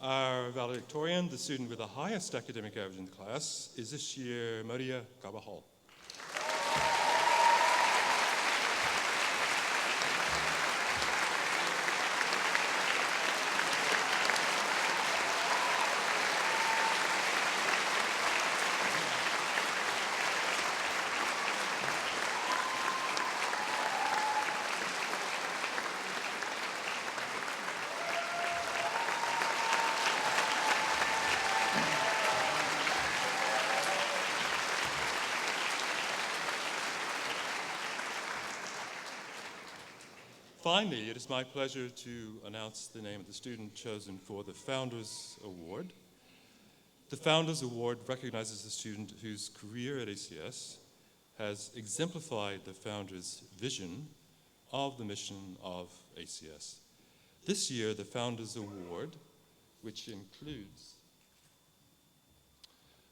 Our valedictorian, the student with the highest academic average in the class, is this year Maria Cabajal. Finally, it is my pleasure to announce the name of the student chosen for the Founders Award. The Founders Award recognizes a student whose career at ACS has exemplified the founders' vision of the mission of ACS. This year, the Founders Award, which includes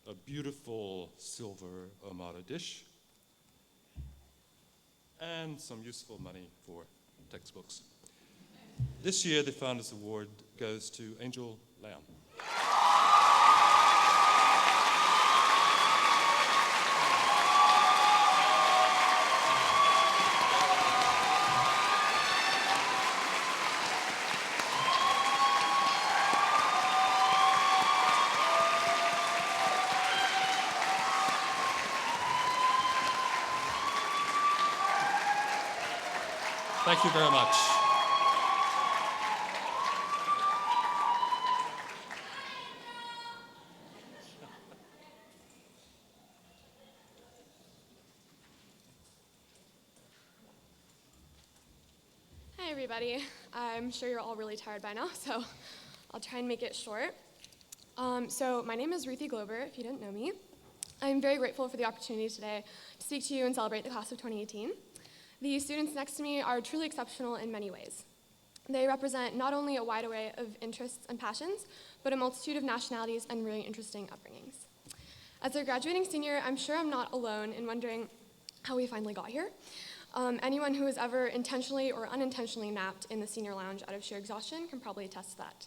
a beautiful silver Amada dish and some useful money for textbooks. This year, the Founders Award goes to Angel Lamb. Thank you very much. Hi, everybody. I'm sure you're all really tired by now, so I'll try and make it short. So my name is Ruthie Glover, if you didn't know me. I'm very grateful for the opportunity today to speak to you and celebrate the class of 2018. The students next to me are truly exceptional in many ways. They represent not only a wide array of interests and passions, but a multitude of nationalities and really interesting upbringings. As a graduating senior, I'm sure I'm not alone in wondering how we finally got here. Anyone who has ever intentionally or unintentionally napped in the senior lounge out of sheer exhaustion can probably attest to that.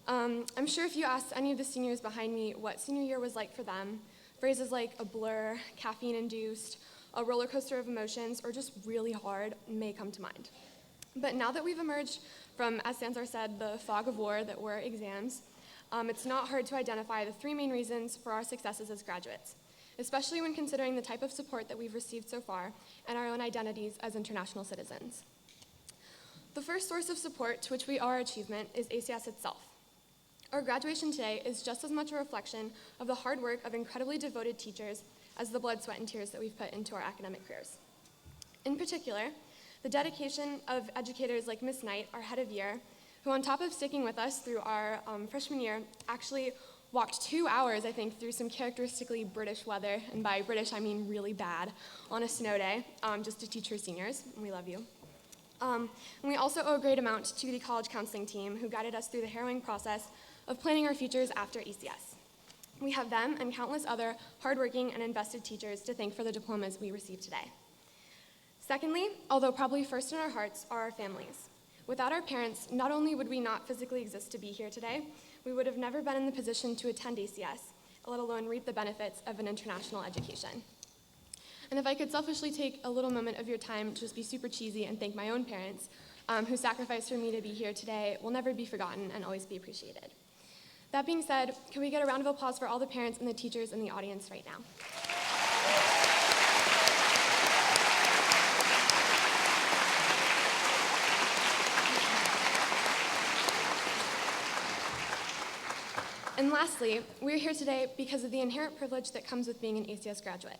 I'm sure if you asked any of the seniors behind me what senior year was like for them, phrases like a blur, caffeine-induced, a roller coaster of emotions, or just really hard may come to mind. But now that we've emerged from, as Sansar said, the fog of war that were exams, it's not hard to identify the three main reasons for our successes as graduates, especially when considering the type of support that we've received so far and our own identities as international citizens. The first source of support to which we owe our achievement is ACS itself. Our graduation today is just as much a reflection of the hard work of incredibly devoted teachers as the blood, sweat, and tears that we've put into our academic careers. In particular, the dedication of educators like Ms. Knight, our head of year, who on top of sticking with us through our freshman year, actually walked 2 hours, I think, through some characteristically British weather, and by British I mean really bad, on a snow day, just to teach her seniors, and we love you. And we also owe a great amount to the college counseling team who guided us through the harrowing process of planning our futures after ACS. We have them and countless other hardworking and invested teachers to thank for the diplomas we receive today. Secondly, although probably first in our hearts, are our families. Without our parents, not only would we not physically exist to be here today, we would have never been in the position to attend ACS, let alone reap the benefits of an international education. And if I could selfishly take a little moment of your time to just be super cheesy and thank my own parents, who sacrificed for me to be here today, will never be forgotten and always be appreciated. That being said, can we get a round of applause for all the parents and the teachers in the audience right now? And lastly, we're here today because of the inherent privilege that comes with being an ACS graduate.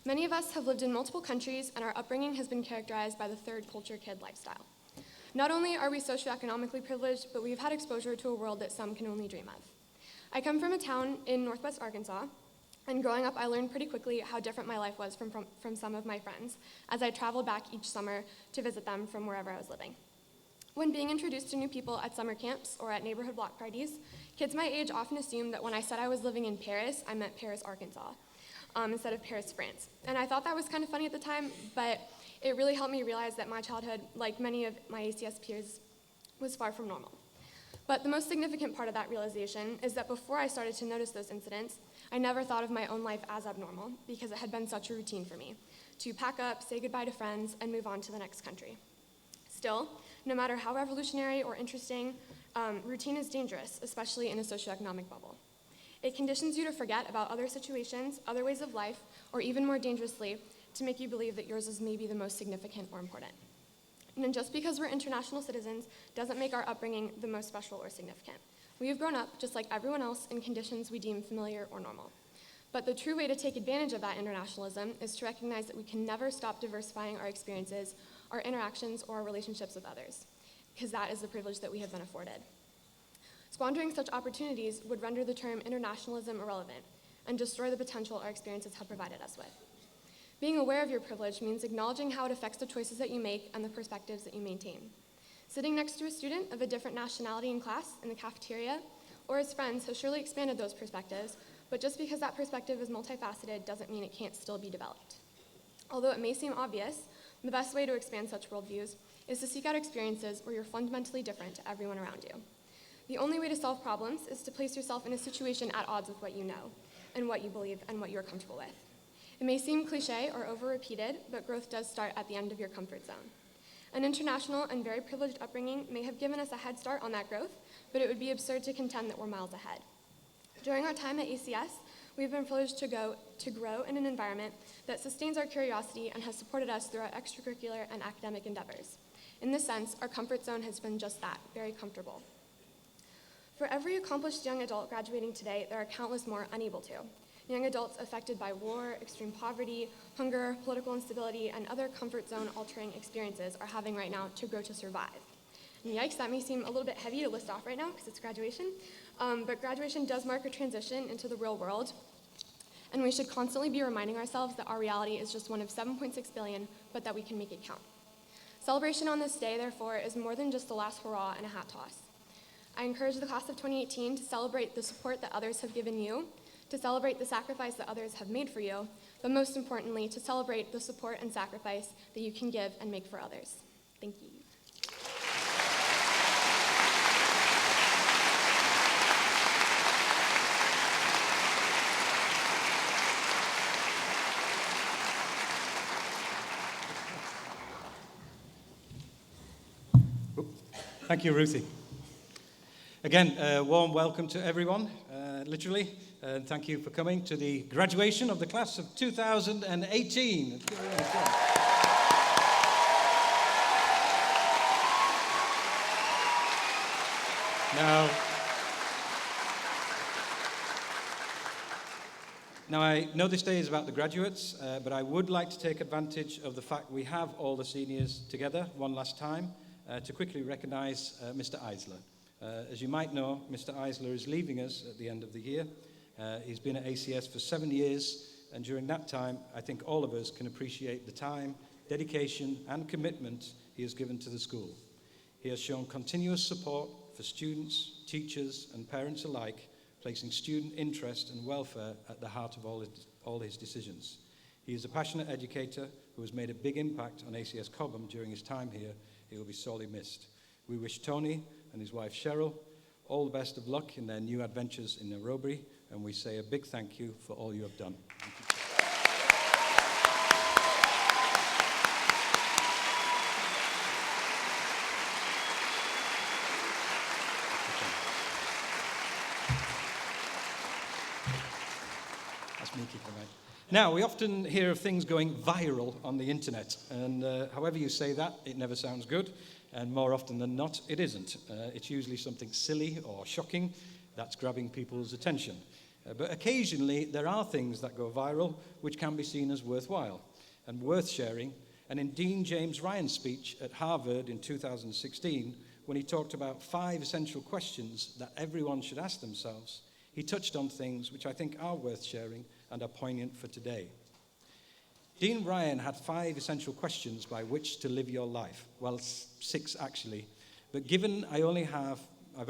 Many of us have lived in multiple countries, and our upbringing has been characterized by the third culture kid lifestyle. Not only are we socioeconomically privileged, but we've had exposure to a world that some can only dream of. I come from a town in northwest Arkansas, and growing up I learned pretty quickly how different my life was from some of my friends, as I traveled back each summer to visit them from wherever I was living. When being introduced to new people at summer camps or at neighborhood block parties, kids my age often assumed that when I said I was living in Paris, I meant Paris, Arkansas, instead of Paris, France. And I thought that was kind of funny at the time, but it really helped me realize that my childhood, like many of my ACS peers, was far from normal. But the most significant part of that realization is that before I started to notice those incidents, I never thought of my own life as abnormal because it had been such a routine for me to pack up, say goodbye to friends, and move on to the next country. Still, no matter how revolutionary or interesting, routine is dangerous, especially in a socioeconomic bubble. It conditions you to forget about other situations, other ways of life, or even more dangerously, to make you believe that yours is maybe the most significant or important. And then just because we're international citizens doesn't make our upbringing the most special or significant. We have grown up, just like everyone else, in conditions we deem familiar or normal. But the true way to take advantage of that internationalism is to recognize that we can never stop diversifying our experiences, our interactions, or our relationships with others, because that is the privilege that we have been afforded. Squandering such opportunities would render the term internationalism irrelevant and destroy the potential our experiences have provided us with. Being aware of your privilege means acknowledging how it affects the choices that you make and the perspectives that you maintain. Sitting next to a student of a different nationality in class, in the cafeteria, or as friends has surely expanded those perspectives, but just because that perspective is multifaceted doesn't mean it can't still be developed. Although it may seem obvious, the best way to expand such worldviews is to seek out experiences where you're fundamentally different to everyone around you. The only way to solve problems is to place yourself in a situation at odds with what you know, and what you believe, and what you're comfortable with. It may seem cliche or over-repeated, but growth does start at the end of your comfort zone. An international and very privileged upbringing may have given us a head start on that growth, but it would be absurd to contend that we're miles ahead. During our time at ACS, we've been privileged to grow in an environment that sustains our curiosity and has supported us through our extracurricular and academic endeavors. In this sense, our comfort zone has been just that, very comfortable. For every accomplished young adult graduating today, there are countless more unable to. Young adults affected by war, extreme poverty, hunger, political instability, and other comfort zone altering experiences are having right now to grow to survive. And yikes, that may seem a little bit heavy to list off right now because it's graduation, but graduation does mark a transition into the real world, and we should constantly be reminding ourselves that our reality is just one of 7.6 billion, but that we can make it count. Celebration on this day, therefore, is more than just the last hurrah and a hat toss. I encourage the class of 2018 to celebrate the support that others have given you, to celebrate the sacrifice that others have made for you, but most importantly, to celebrate the support and sacrifice that you can give and make for others. Thank you. Thank you, Ruthie. Again, a warm welcome to everyone, literally, and thank you for coming to the graduation of the class of 2018. Let's give everyone a clap. Now, I know this day is about the graduates, but I would like to take advantage of the fact we have all the seniors together one last time to quickly recognize Mr. Eisler. As you might know, Mr. Eisler is leaving us at the end of the year. He's been at ACS for 7 years, and during that time, I think all of us can appreciate the time, dedication, and commitment he has given to the school. He has shown continuous support for students, teachers, and parents alike, placing student interest and welfare at the heart of all his decisions. He is a passionate educator who has made a big impact on ACS Cobham during his time here. He will be sorely missed. We wish Tony and his wife Cheryl all the best of luck in their new adventures in Nairobi, and we say a big thank you for all you have done. That's me keeping right. Now, we often hear of things going viral on the internet, and however you say that, it never sounds good, and more often than not, it isn't. It's usually something silly or shocking that's grabbing people's attention. But occasionally, there are things that go viral which can be seen as worthwhile and worth sharing, and in Dean James Ryan's speech at Harvard in 2016, when he talked about 5 essential questions that everyone should ask themselves, he touched on things which I think are worth sharing and are poignant for today. Dean Ryan had 5 essential questions by which to live your life. Well, 6 actually. But given I've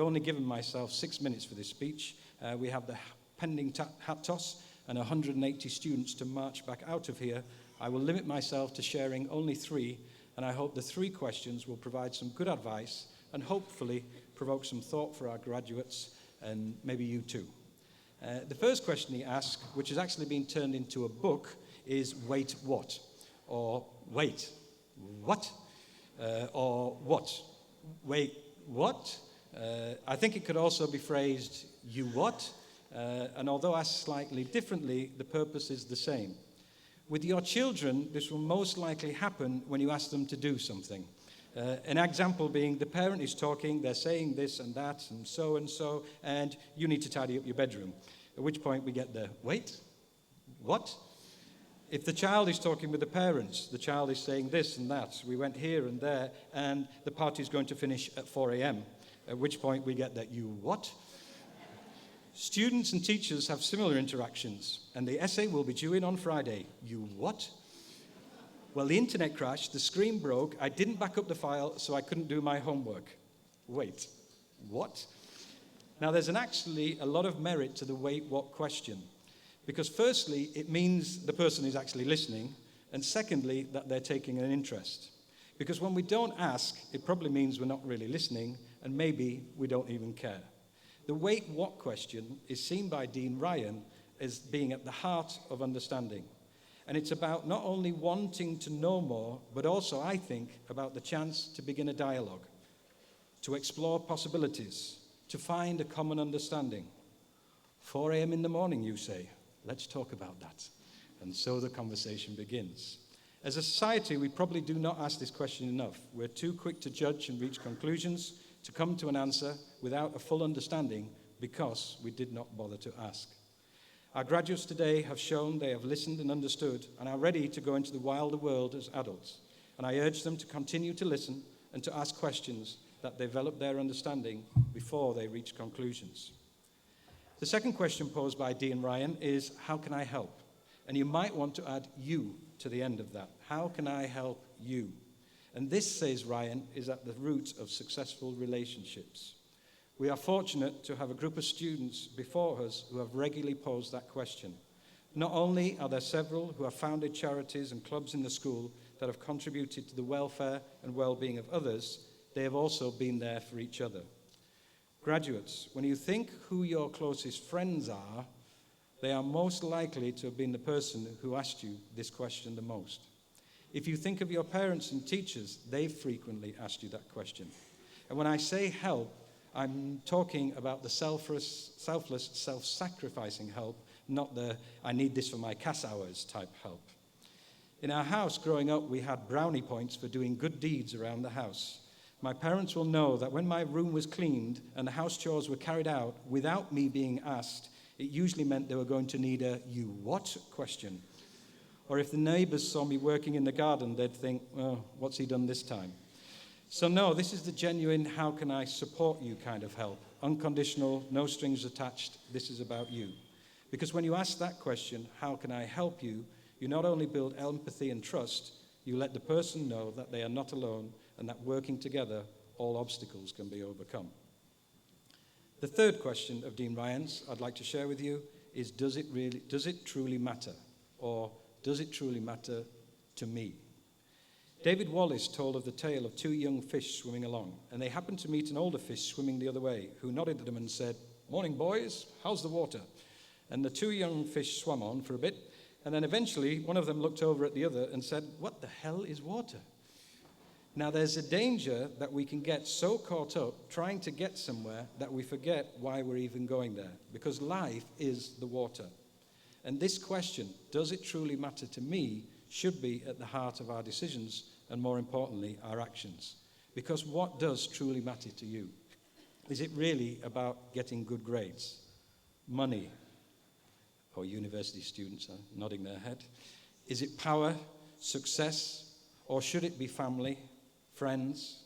only given myself 6 minutes for this speech, we have the pending hat toss and 180 students to march back out of here. I will limit myself to sharing only 3, and I hope the 3 questions will provide some good advice and hopefully provoke some thought for our graduates and maybe you too. The first question he asked, which has actually been turned into a book, is wait what? Or wait, what? Or what? Wait, what? I think it could also be phrased, you what? And although asked slightly differently, the purpose is the same. With your children, this will most likely happen when you ask them to do something. An example being the parent is talking, they're saying this and that and so, and you need to tidy up your bedroom. At which point we get the, wait, what? If the child is talking with the parents, the child is saying this and that, we went here and there, and the party is going to finish at 4 a.m., at which point we get that, you what? Students and teachers have similar interactions, and the essay will be due in on Friday. You what? Well, the internet crashed, the screen broke, I didn't back up the file, so I couldn't do my homework. Wait, what? Now, there's actually a lot of merit to the wait what question, because firstly, it means the person is actually listening, and secondly, that they're taking an interest. Because when we don't ask, it probably means we're not really listening, and maybe we don't even care. The wait what question is seen by Dean Ryan as being at the heart of understanding. And it's about not only wanting to know more, but also, I think, about the chance to begin a dialogue, to explore possibilities, to find a common understanding. 4 a.m. in the morning, you say. Let's talk about that. And so the conversation begins. As a society, we probably do not ask this question enough. We're too quick to judge and reach conclusions, to come to an answer without a full understanding because we did not bother to ask. Our graduates today have shown they have listened and understood and are ready to go into the wilder world as adults. And I urge them to continue to listen and to ask questions that develop their understanding before they reach conclusions. The second question posed by Dean Ryan is, how can I help? And you might want to add you to the end of that. How can I help you? And this, says Ryan, is at the root of successful relationships. We are fortunate to have a group of students before us who have regularly posed that question. Not only are there several who have founded charities and clubs in the school that have contributed to the welfare and well-being of others, they have also been there for each other. Graduates, when you think who your closest friends are, they are most likely to have been the person who asked you this question the most. If you think of your parents and teachers, they've frequently asked you that question. And when I say help, I'm talking about the selfless, self-sacrificing help, not the I need this for my CAS hours type help. In our house growing up, we had brownie points for doing good deeds around the house. My parents will know that when my room was cleaned and the house chores were carried out without me being asked, it usually meant they were going to need a "you what?" question. Or if the neighbors saw me working in the garden, they'd think, "Oh, what's he done this time?" So no, this is the genuine how can I support you kind of help. Unconditional, no strings attached, this is about you. Because when you ask that question, how can I help you, you not only build empathy and trust, you let the person know that they are not alone and that working together, all obstacles can be overcome. The third question of Dean Ryan's I'd like to share with you is, does it truly matter? Or does it truly matter to me? David Wallace told of the tale of two young fish swimming along, and they happened to meet an older fish swimming the other way, who nodded at them and said, "Morning, boys, how's the water?" And the two young fish swam on for a bit, and then eventually one of them looked over at the other and said, "What the hell is water?" Now there's a danger that we can get so caught up trying to get somewhere that we forget why we're even going there, because life is the water. And this question, does it truly matter to me, should be at the heart of our decisions and, more importantly, our actions. Because what does truly matter to you? Is it really about getting good grades? Money? Or university students are nodding their head. Is it power, success, or should it be family, friends,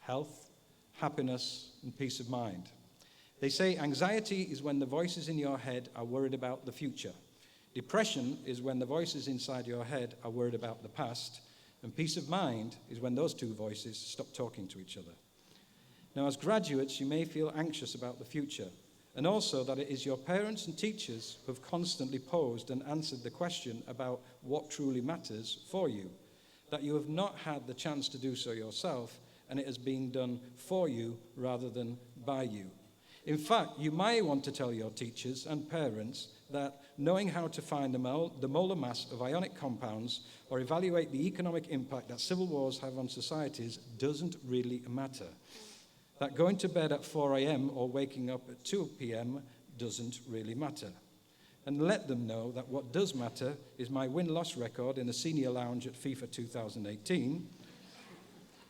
health, happiness, and peace of mind? They say anxiety is when the voices in your head are worried about the future. Depression is when the voices inside your head are worried about the past. And peace of mind is when those two voices stop talking to each other. Now, as graduates, you may feel anxious about the future, and also that it is your parents and teachers who have constantly posed and answered the question about what truly matters for you, that you have not had the chance to do so yourself, and it has been done for you rather than by you. In fact, you may want to tell your teachers and parents that knowing how to find the molar mass of ionic compounds or evaluate the economic impact that civil wars have on societies doesn't really matter. That going to bed at 4 a.m. or waking up at 2 p.m. doesn't really matter. And let them know that what does matter is my win-loss record in the senior lounge at FIFA 2018.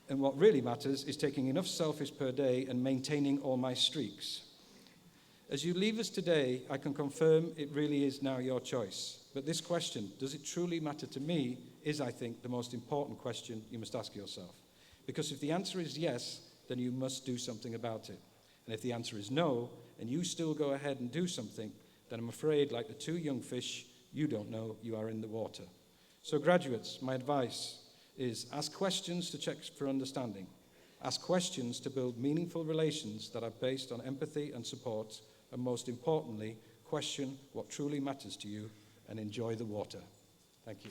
And what really matters is taking enough selfies per day and maintaining all my streaks. As you leave us today, I can confirm it really is now your choice. But this question, does it truly matter to me, is, I think, the most important question you must ask yourself. Because if the answer is yes, then you must do something about it. And if the answer is no, and you still go ahead and do something, then I'm afraid, like the two young fish, you don't know you are in the water. So graduates, my advice is ask questions to check for understanding. Ask questions to build meaningful relations that are based on empathy and support. And most importantly, question what truly matters to you and enjoy the water. Thank you.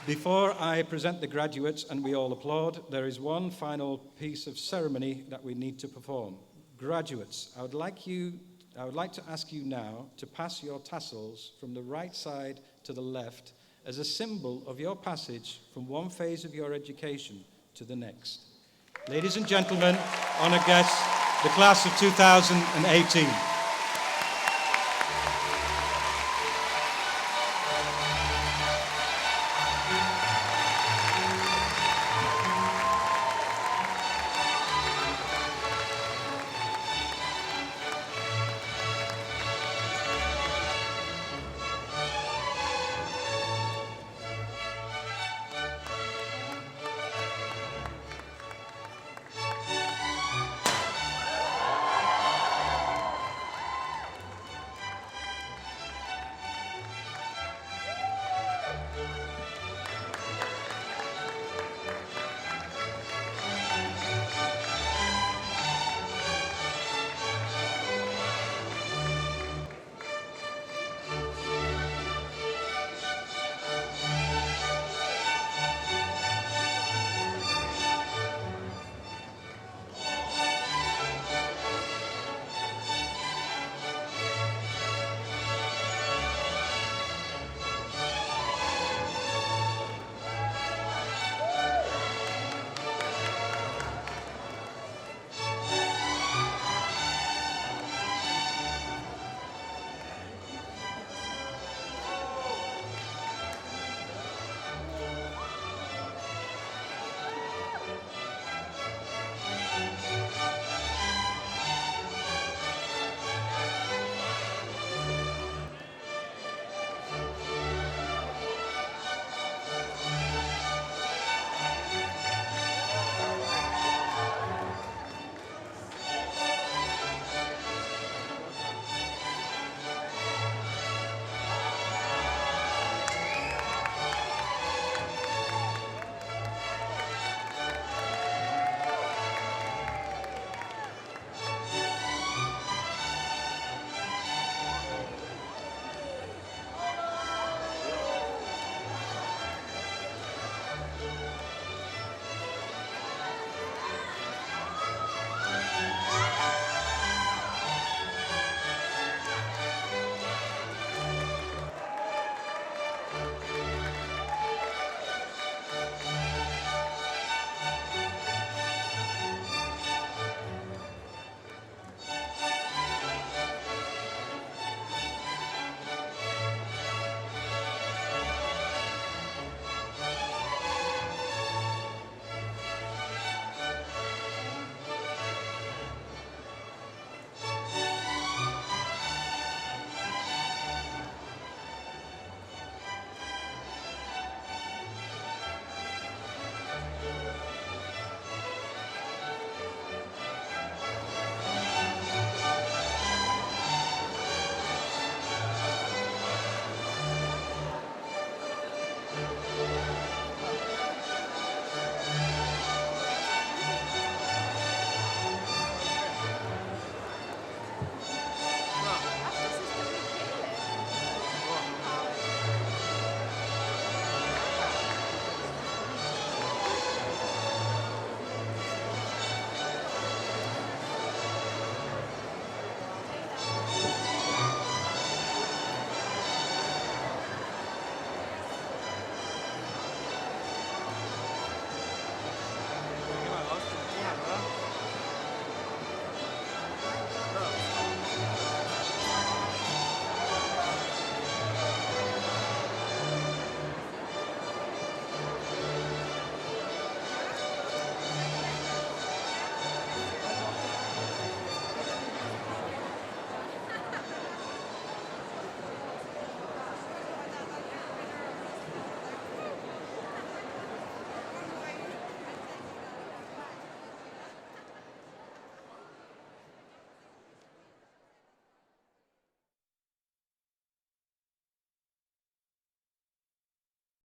Before I present the graduates and we all applaud, there is one final piece of ceremony that we need to perform. Graduates, I would like to ask you now to pass your tassels from the right side to the left as a symbol of your passage from one phase of your education to the next. Ladies and gentlemen, honored guests, the class of 2018.